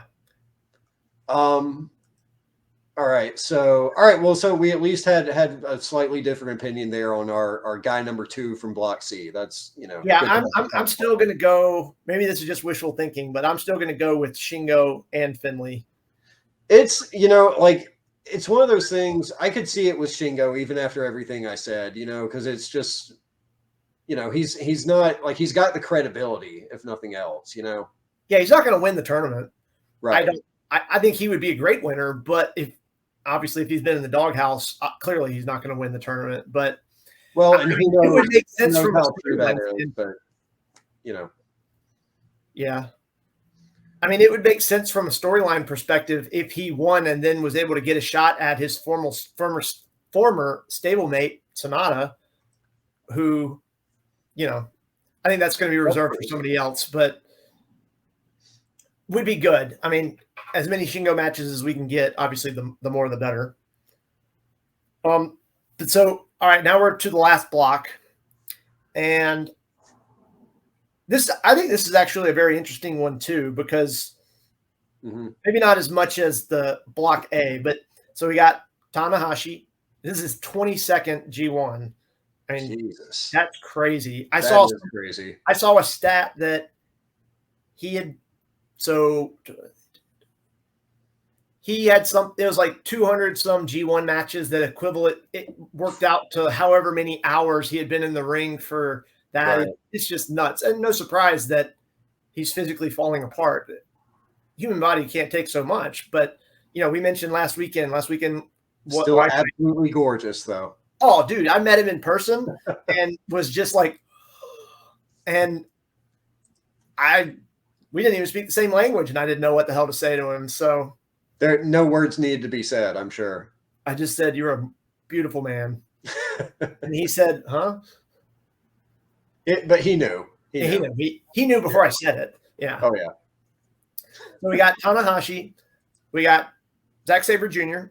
All right. So we at least had a slightly different opinion there on our guy number 2 from Block C. That's, you know. Yeah, I'm still going to go. Maybe this is just wishful thinking, but I'm still going to go with Shingo and Finley. It's, you know, like, it's one of those things. I could see it with Shingo even after everything I said, you know, because it's just, you know, he's not like, he's got the credibility, if nothing else, you know. Yeah, he's not going to win the tournament. Right. I think he would be a great winner, but if he's been in the doghouse, clearly he's not going to win the tournament. But and he knows, it would make sense from how true that is, but you know, yeah. I mean, it would make sense from a storyline perspective if he won and then was able to get a shot at his former stablemate Sonata, who, you know, I think that's going to be reserved for somebody else, but would be good. I mean, as many Shingo matches as we can get, obviously the more the better. But so, all right, now we're to the last block. And I think this is actually a very interesting one too, because maybe not as much as the block A, but so we got Tanahashi. This is 22nd G1. I mean, Jesus. That's crazy. I saw a stat that he had it was like 200 some G1 matches that it worked out to however many hours he had been in the ring for that. Right. It's just nuts. And no surprise that he's physically falling apart. Human body can't take so much, but you know, we mentioned last weekend, still absolutely gorgeous though. Oh dude, I met him in person and was just like, and we didn't even speak the same language and I didn't know what the hell to say to him. So there no words needed to be said, I'm sure. I just said, "You're a beautiful man." And he said, "Huh?" But he knew. He knew before I said it. Yeah. Oh yeah. So we got Tanahashi, we got Zack Sabre Jr.,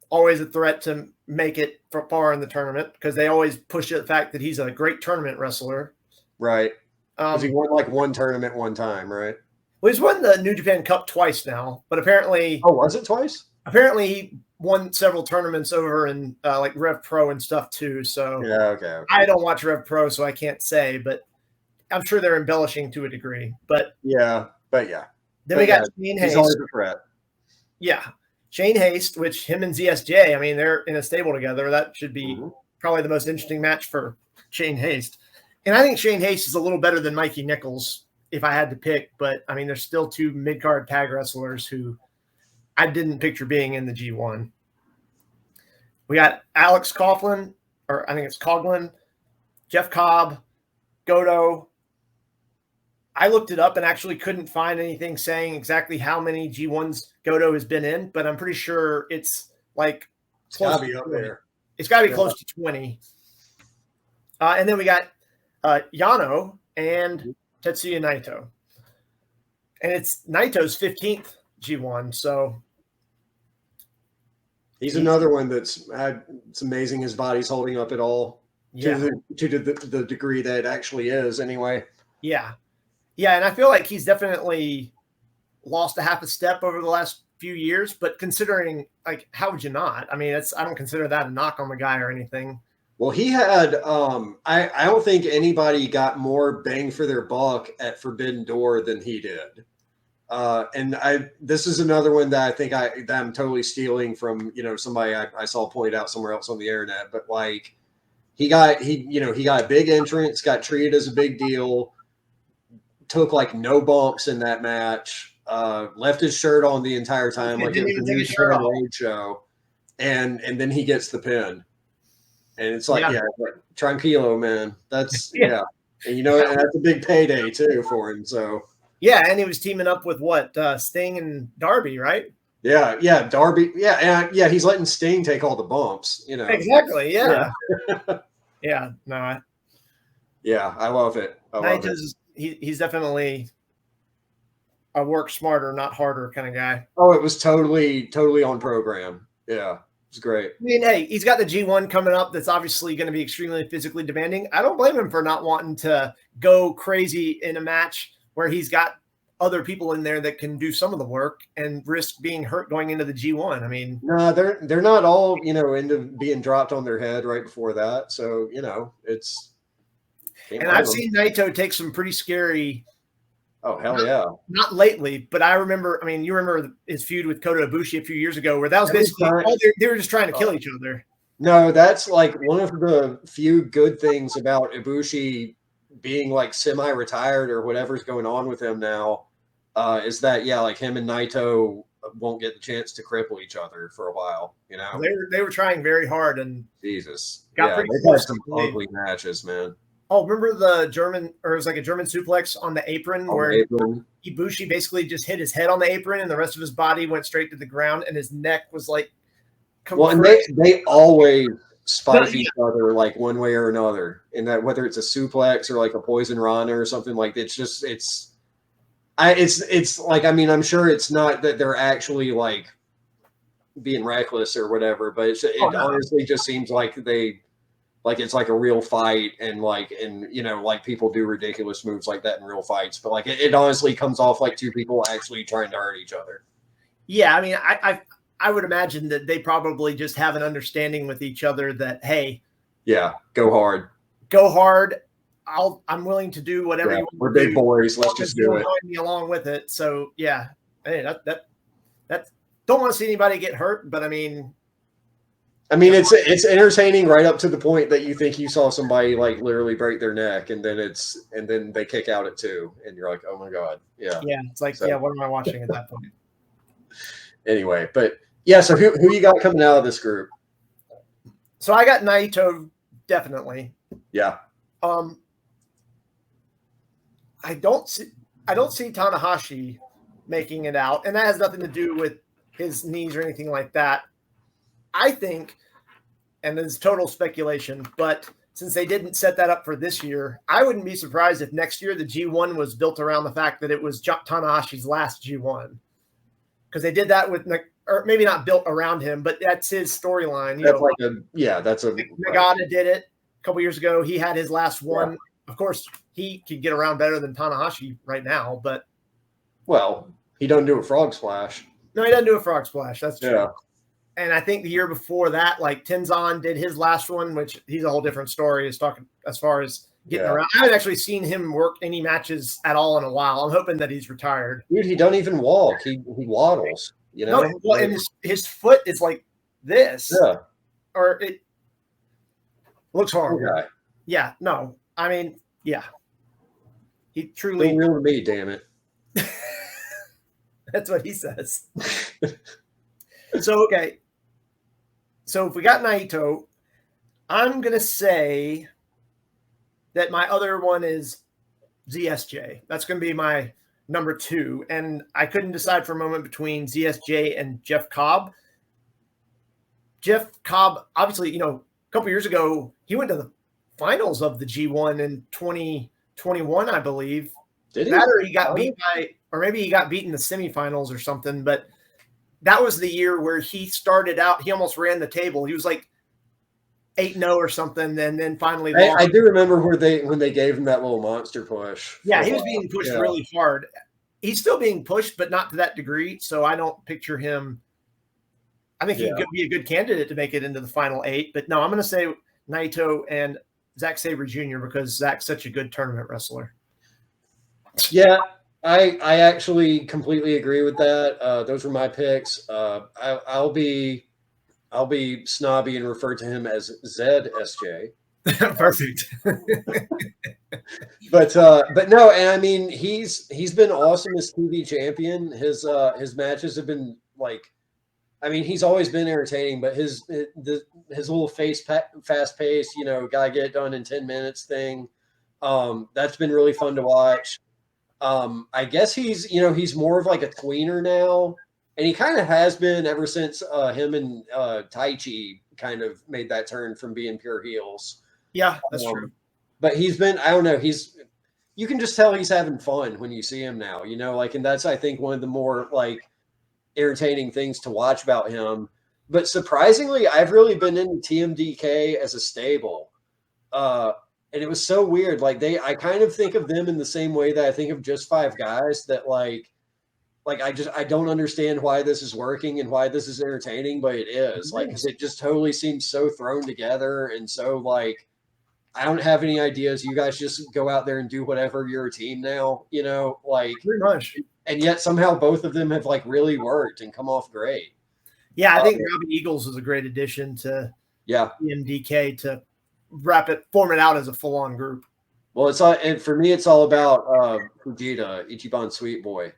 always a threat to make it far in the tournament because they always push the fact that he's a great tournament wrestler. Right. Because he won like one tournament one time, right? Well, he's won the New Japan Cup twice now, but apparently... Oh, was it twice? Apparently he won several tournaments over in like Rev Pro and stuff too, so... Yeah, okay. I don't watch Rev Pro, so I can't say, but I'm sure they're embellishing to a degree. But yeah. Then we got Shane Hayes. He's always a threat. Yeah. Shane Haste, which him and ZSJ, I mean, they're in a stable together. That should be probably the most interesting match for Shane Haste. And I think Shane Haste is a little better than Mikey Nichols if I had to pick. But, I mean, there's still two mid-card tag wrestlers who I didn't picture being in the G1. We got Alex Coughlin, or I think it's Coughlin, Jeff Cobb, Goto. I looked it up and actually couldn't find anything saying exactly how many G1s Goto has been in, but I'm pretty sure it's like it's got to be up there. It's got to be close to 20. And then we got Yano and Tetsuya Naito. And it's Naito's 15th G1, so he's another one that's had. It's amazing his body's holding up at all to the degree that it actually is. Anyway, yeah, and I feel like he's definitely lost a half a step over the last few years. But considering, like, how would you not? I mean, I don't consider that a knock on the guy or anything. Well, he had. I don't think anybody got more bang for their buck at Forbidden Door than he did. And this is another one that I think that I'm totally stealing from, somebody I saw pointed out somewhere else on the internet, but like he got a big entrance, got treated as a big deal, took like no bumps in that match, left his shirt on the entire time, like it was a New Japan Road show, and then he gets the pin. And it's like, tranquilo, man. That's and and that's a big payday too for him. So yeah, and he was teaming up with Sting and Darby, right? Yeah, Darby. Yeah, he's letting Sting take all the bumps, Exactly, yeah. Yeah, no. I love it. He's definitely a work smarter, not harder kind of guy. Oh, it was totally on program. Yeah, it's great. I mean, hey, he's got the G1 coming up that's obviously going to be extremely physically demanding. I don't blame him for not wanting to go crazy in a match where he's got other people in there that can do some of the work and risk being hurt going into the G1. I mean, no, they're not all, into being dropped on their head right before that. So, it's. And I've seen Naito take some pretty scary. Oh, hell yeah. Not lately, but I remember, you remember his feud with Kota Ibushi a few years ago where that was basically they were just trying to kill each other. No, that's like one of the few good things about Ibushi being like semi-retired or whatever's going on with him now, is that like him and Naito won't get the chance to cripple each other for a while. They were trying very hard and Jesus, they've had some ugly matches, man. Oh, remember the German, or it was like a German suplex on the apron Ibushi basically just hit his head on the apron and the rest of his body went straight to the ground and his neck was like. Well, and they always spike each other like one way or another, in that whether it's a suplex or like a poison rana or something, like it's like, I'm sure it's not that they're actually like being reckless or whatever, but it honestly just seems like it's like a real fight, and like people do ridiculous moves like that in real fights, but like it honestly comes off like two people actually trying to hurt each other. Yeah, I would imagine that they probably just have an understanding with each other that, hey, go hard. I'm willing to do whatever you want. We're big boys. Let's just do it. Me along with it. So yeah, hey, that don't want to see anybody get hurt, but it's entertaining right up to the point that you think you saw somebody like literally break their neck, and then they kick out at 2, and you're like, oh my god, yeah. It's like, what am I watching at that point? Anyway, but yeah, so who you got coming out of this group? So I got Naito, definitely. Yeah. I don't see Tanahashi making it out, and that has nothing to do with his knees or anything like that. I think, and this is total speculation, but since they didn't set that up for this year, I wouldn't be surprised if next year the G1 was built around the fact that it was Tanahashi's last G1. Because they did that with, or maybe not built around him, but that's his storyline. Nagata did it a couple years ago. He had his last one. Yeah. Of course, he could get around better than Tanahashi right now, but. Well, he doesn't do a frog splash. No, he doesn't do a frog splash. That's true. Yeah. And I think the year before that, like Tenzan did his last one, which he's a whole different story as far as getting around. I haven't actually seen him work any matches at all in a while. I'm hoping that he's retired. Dude, he don't even walk. He waddles. You know, no, well, and his foot is like this, or it looks horrible. Okay. Yeah, no, I mean, yeah, he truly. Don't real to me, damn it. That's what he says. So okay, so if we got Naito, I'm gonna say that my other one is ZSJ. That's gonna be my number 2, and I couldn't decide for a moment between ZSJ and Jeff Cobb. Jeff Cobb, obviously, a couple years ago, he went to the finals of the G1 in 2021, I believe. Did he? That or he got beat by, or maybe he got beat in the semifinals or something. But that was the year where he started out. He almost ran the table. He was like 8-0 or something, and then finally lost. I do remember when they gave him that little monster push. Yeah, he was being pushed really hard. He's still being pushed, but not to that degree. So I don't picture him. I think he could be a good candidate to make it into the final 8. But no, I'm going to say Naito and Zack Sabre Jr. because Zack's such a good tournament wrestler. Yeah, I actually completely agree with that. Those were my picks. I'll be snobby and refer to him as ZSJ. Perfect. but no, and I mean he's been awesome as TV champion. His matches have been like, I mean, he's always been entertaining, but his little fast pace, gotta get it done in 10 minutes thing. That's been really fun to watch. I guess he's more of like a tweener now, and he kind of has been ever since him and Taichi kind of made that turn from being pure heels. Yeah, that's true. But he's been, I don't know, you can just tell he's having fun when you see him now, and that's, I think, one of the more like entertaining things to watch about him. But surprisingly, I've really been into TMDK as a stable. And it was so weird. Like I kind of think of them in the same way that I think of Just Five Guys, that like I don't understand why this is working and why this is entertaining, but it is. Like, because it just totally seems so thrown together and so like, I don't have any ideas. You guys just go out there and do whatever. You're a team now, like pretty much. And yet somehow both of them have like really worked and come off great. Yeah, I think Robbie Eagles is a great addition to TMDK to form it out as a full-on group. Well, and for me, it's all about Fujita, Ichiban Sweet Boy.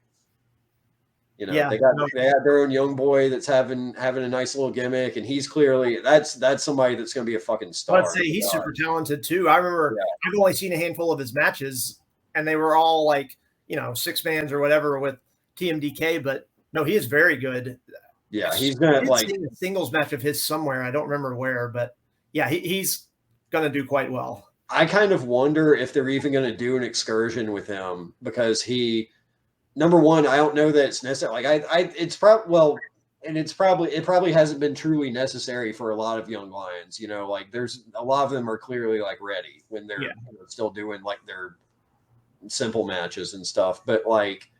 They had their own young boy that's having a nice little gimmick, and he's clearly that's somebody that's going to be a fucking star. I'd say he's super talented too. I remember I've only seen a handful of his matches, and they were all like 6-mans or whatever with TMDK. But no, he is very good. Yeah, he's gonna like a singles match of his somewhere. I don't remember where, but yeah, he's gonna do quite well. I kind of wonder if they're even going to do an excursion with him because he. Number one, I don't know that it's necessary. Like it probably hasn't been truly necessary for a lot of young lions. Like there's a lot of them are clearly like ready when they're still doing like their simple matches and stuff. But like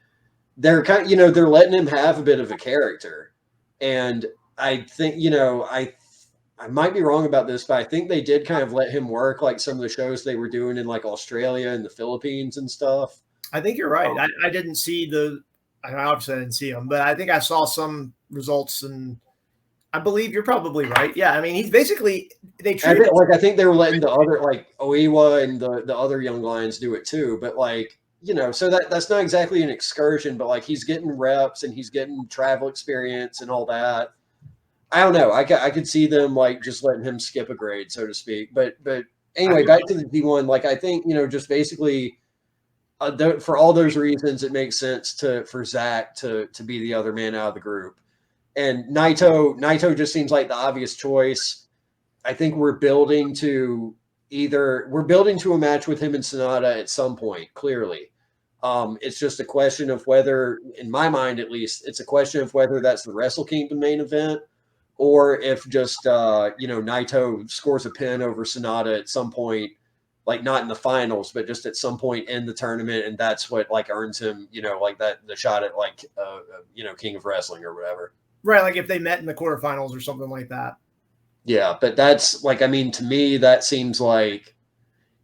they're kind of, they're letting him have a bit of a character, and I think I might be wrong about this, but I think they did kind of let him work like some of the shows they were doing in like Australia and the Philippines and stuff. I think you're right. I didn't see obviously I didn't see them, but I think I saw some results, and I believe you're probably right. Yeah, I mean, he's basically I think they were letting the other like Oiwa and the other young lions do it too, but like so that's not exactly an excursion, but like he's getting reps and he's getting travel experience and all that. I don't know. I could see them like just letting him skip a grade, so to speak. But anyway, back to the D1. Like I think just basically. For all those reasons, it makes sense for Zack to be the other man out of the group, and Naito just seems like the obvious choice. I think we're building to a match with him and Sonata at some point. Clearly, it's just a question of whether, in my mind at least, it's a question of whether that's the Wrestle Kingdom main event or if just Naito scores a pin over Sonata at some point. Like not in the finals, but just at some point in the tournament, and that's what like earns him, like the shot at like, King of Wrestling or whatever. Right, like if they met in the quarterfinals or something like that. Yeah, but that's like, I mean, to me, that seems like,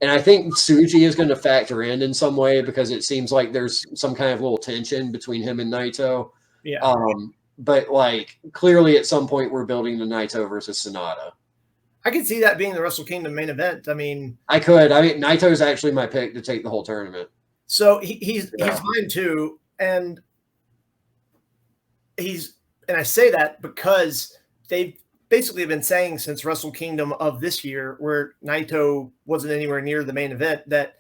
and I think Tsuji is going to factor in some way because it seems like there's some kind of little tension between him and Naito. Yeah. but like clearly at some point we're building the Naito versus Sonata. I could see that being the Wrestle Kingdom main event. I mean, Naito's actually my pick to take the whole tournament. So he's mine too, and I say that because they've basically been saying since Wrestle Kingdom of this year, where Naito wasn't anywhere near the main event, that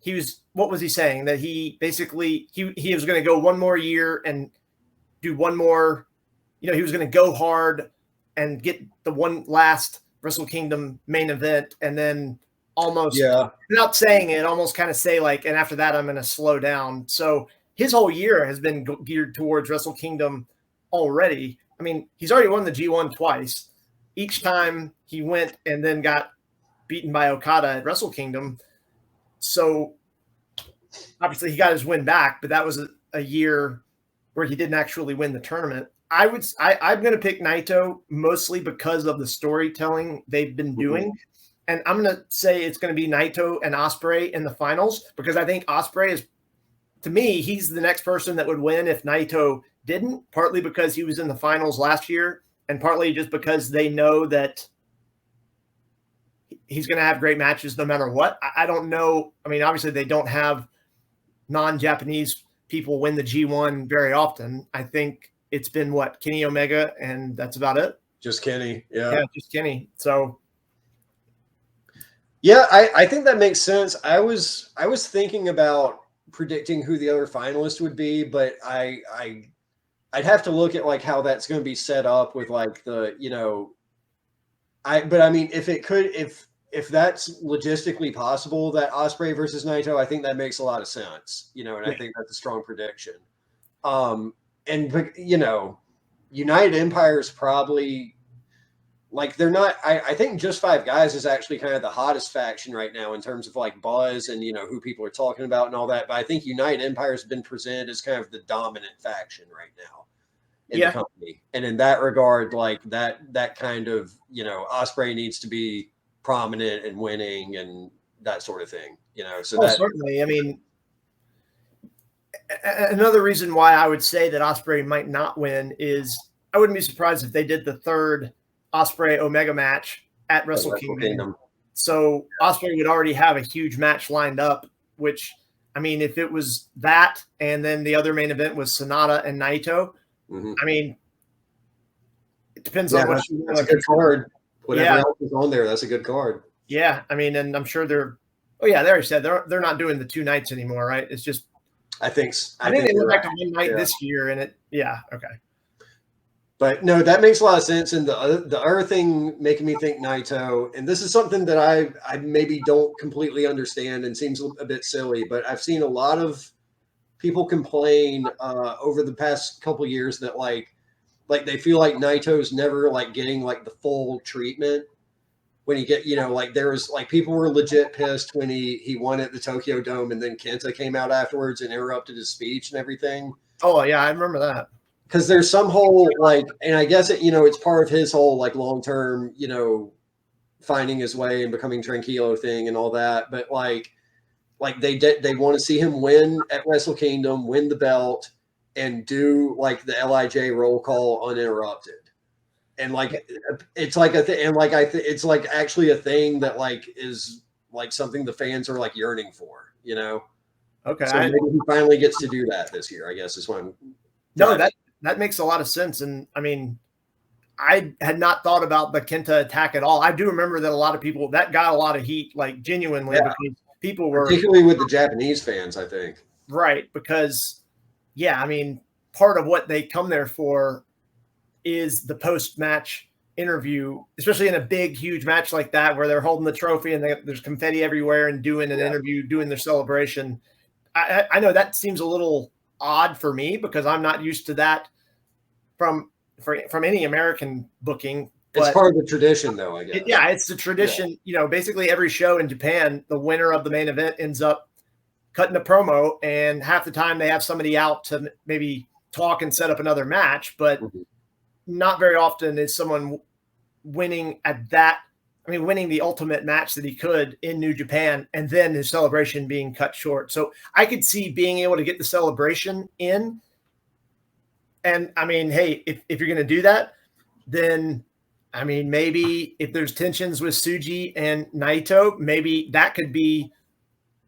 he was. What was he saying? That he basically he was going to go one more year and do one more. He was going to go hard and get the one last Wrestle Kingdom main event, and then almost without saying it, almost kind of say like, and after that, I'm going to slow down. So his whole year has been geared towards Wrestle Kingdom already. I mean, he's already won the G1 twice. Each time he went and then got beaten by Okada at Wrestle Kingdom. So obviously he got his win back, but that was a year where he didn't actually win the tournament. I'm going to pick Naito mostly because of the storytelling they've been doing. And I'm going to say it's going to be Naito and Ospreay in the finals, because I think Ospreay is, to me, he's the next person that would win if Naito didn't, partly because he was in the finals last year and partly just because they know that he's going to have great matches no matter what. I don't know. I mean, obviously they don't have non-Japanese people win the G1 very often. I think it's been Kenny Omega, and that's about it. Just Kenny. Yeah, just Kenny. So yeah, I think that makes sense. I was thinking about predicting who the other finalist would be, but I'd have to look at like how that's going to be set up with like the, but I mean, if that's logistically possible, that Ospreay versus Naito, I think that makes a lot of sense, and I think that's a strong prediction. And United Empire is probably like, they're not, I think Just Five Guys is actually kind of the hottest faction right now in terms of like buzz and, who people are talking about and all that. But I think United Empire has been presented as kind of the dominant faction right now in the company. And in that regard, like that kind of, Ospreay needs to be prominent and winning and that sort of thing, So certainly. I mean, another reason why I would say that Ospreay might not win is I wouldn't be surprised if they did the third Ospreay Omega match at Wrestle Kingdom. So Ospreay would already have a huge match lined up, which, I mean, if it was that and then the other main event was Sonata and Naito, I mean, it depends on what you want. That's a good card. Whatever else is on there, that's a good card. Yeah, I mean, and I'm sure they already said they're not doing the 2 nights anymore, right? It's just I think they went back to one night this year, and okay. But no, that makes a lot of sense. And the other thing making me think Naito, and this is something that I maybe don't completely understand and seems a bit silly, but I've seen a lot of people complain over the past couple of years that like they feel like Naito's never like getting like the full treatment when he get, like there was like people were legit pissed when he won at the Tokyo Dome, and then Kenta came out afterwards and interrupted his speech and everything. Oh yeah, I remember that. Because there's some whole like, and I guess it's part of his whole like long-term, finding his way and becoming tranquilo thing and all that. But like they want to see him win at Wrestle Kingdom, win the belt, and do like the LIJ roll call uninterrupted. And like it's like a thing, and like it's like actually a thing that like is like something the fans are like yearning for, Okay, so maybe he finally gets to do that this year, I guess is what I'm. No, that makes a lot of sense. And I mean, I had not thought about the Kenta attack at all. I do remember that a lot of people that got a lot of heat, like genuinely, because people were particularly with the Japanese fans, I think. Right, because I mean, part of what they come there for is the post-match interview, especially in a big, huge match like that, where they're holding the trophy and there's confetti everywhere and doing an interview, doing their celebration. I know that seems a little odd for me because I'm not used to that from any American booking. It's part of the tradition, though, I guess. It's the tradition. Basically every show in Japan, the winner of the main event ends up cutting a promo, and half the time they have somebody out to maybe talk and set up another match, but not very often is someone winning at that. I mean, winning the ultimate match that he could in New Japan, and then his celebration being cut short. So I could see being able to get the celebration in And I mean, hey, if you're going to do that, then I mean, maybe if there's tensions with Tsuji and Naito, maybe that could be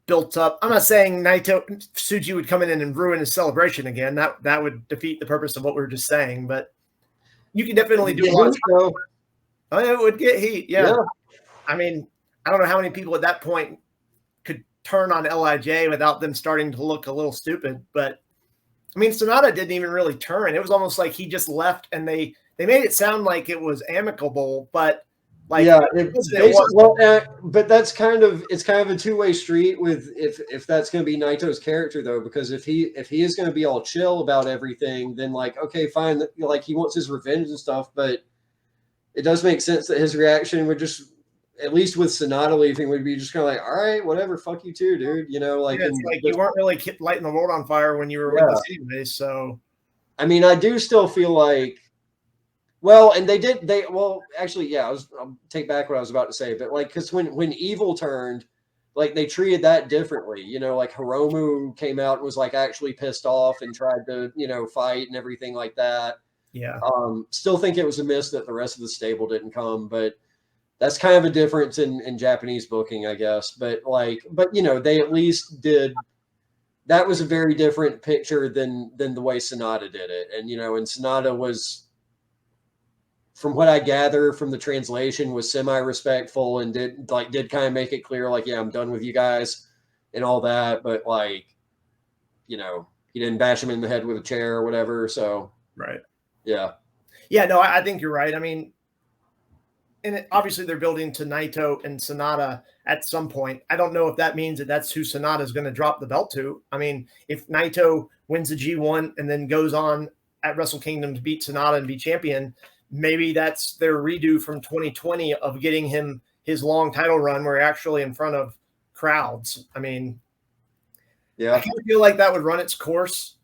built up. I'm not saying Tsuji would come in and ruin his celebration again. That would defeat the purpose of what we were just saying. But you can definitely do a lot of stuff. Oh, it would get heat. Yeah. I mean, I don't know how many people at that point could turn on LIJ without them starting to look a little stupid. But I mean, Sonata didn't even really turn. It was almost like he just left, and they made it sound like it was amicable, but like, yeah, but that's kind of a two-way street with if that's going to be Naito's character though, because if he is going to be all chill about everything, then like, okay, fine, like he wants his revenge and stuff, but it does make sense that his reaction would just, at least with Sonata leaving, would be just kind of like, all right, whatever, fuck you too, dude. You know, like, it's like you weren't really lighting the world on fire when you were with us anyway. So, I mean, I do still feel like, well, and actually, I'll take back what I was about to say, but like, because when Evil turned, like they treated that differently. You know, like Hiromu came out and was like actually pissed off and tried to, you know, fight and everything like that. Yeah. Still think it was a miss that the rest of the stable didn't come, but that's kind of a difference in Japanese booking, I guess. But you know, they at least did. That was a very different picture than the way Sonata did it. And, you know, and Sonata was, from what I gather from the translation, was semi-respectful and did kind of make it clear, like, yeah, I'm done with you guys and all that. But like, you know, he didn't bash him in the head with a chair or whatever. So, right. Yeah. Yeah, no, I think you're right. I mean, and obviously they're building to Naito and Sonata at some point. I don't know if that means that that's who Sonata is going to drop the belt to. I mean, if Naito wins the G1 and then goes on at Wrestle Kingdom to beat Sonata and be champion, maybe that's their redo from 2020 of getting him his long title run where he's actually in front of crowds. I mean, yeah, I kind of feel like that would run its course.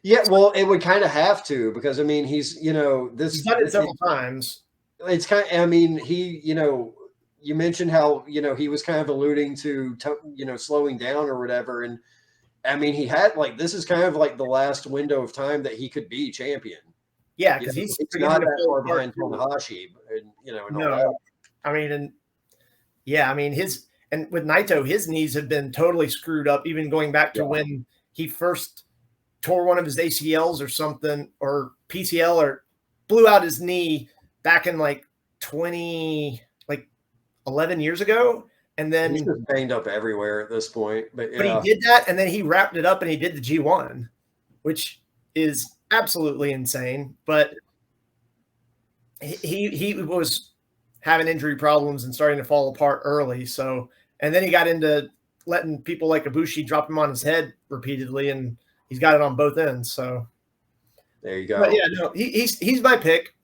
Yeah, well, it would kind of have to, because I mean, he's, you know, he's done it several times. It's kind of, I mean, he, you know, you mentioned how, you know, he was kind of alluding to, you know, slowing down or whatever. And I mean, he had, like, this is kind of like the last window of time that he could be champion. Yeah, because he's not that far behind Tanahashi, and, you know, and all that. I mean, and yeah, I mean, and with Naito, his knees have been totally screwed up, even going back to when he first tore one of his ACLs or something, or PCL, or blew out his knee back in like 11 years ago. And then he's just banged up everywhere at this point. But he did that, and then he wrapped it up and he did the G1, which is absolutely insane. But he was having injury problems and starting to fall apart early. So, and then he got into letting people like Ibushi drop him on his head repeatedly, and he's got it on both ends. So there you go. But yeah, no, he's my pick.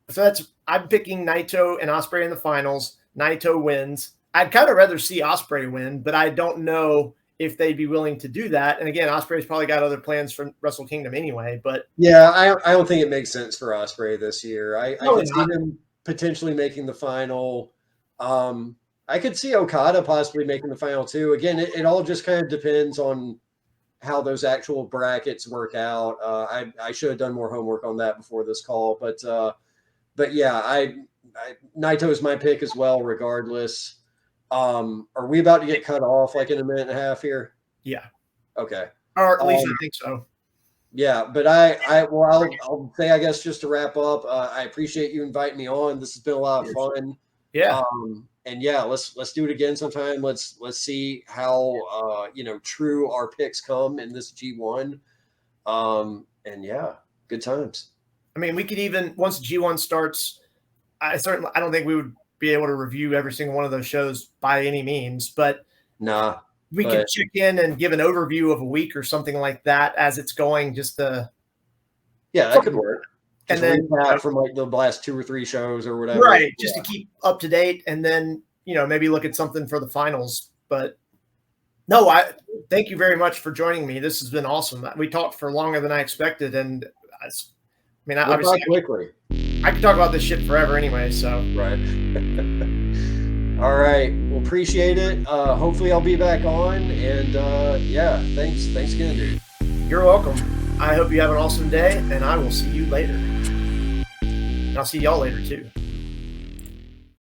So I'm picking Naito and Ospreay in the finals. Naito wins. I'd kind of rather see Ospreay win, but I don't know if they'd be willing to do that. And again, Ospreay's probably got other plans for Wrestle Kingdom anyway. But yeah, I don't think it makes sense for Ospreay this year. I could see him potentially making the final. I could see Okada possibly making the final too. Again, it all just kind of depends on how those actual brackets work out. I should have done more homework on that before this call, but yeah, Naito is my pick as well, regardless. Are we about to get cut off like in a minute and a half here? Yeah. Okay. Or at least I think so. Yeah, but I'll say, I guess, just to wrap up, I appreciate you inviting me on. This has been a lot of fun. Yeah. And yeah, let's do it again sometime. Let's see how you know, true our picks come in this G1. And yeah, good times. I mean, we could even, once G1 starts, I don't think we would be able to review every single one of those shows by any means, but we could check in and give an overview of a week or something like that as it's going, just to that could work. And then from like the last 2 or 3 shows or whatever, right? Just to keep up to date, and then, you know, maybe look at something for the finals. But no, I thank you very much for joining me. This has been awesome. We talked for longer than I expected, and I mean, obviously, I could talk about this shit forever anyway. So right. All right. Well, appreciate it. Hopefully, I'll be back on. And yeah, thanks again, dude. You're welcome. I hope you have an awesome day, and I will see you later. And I'll see y'all later too.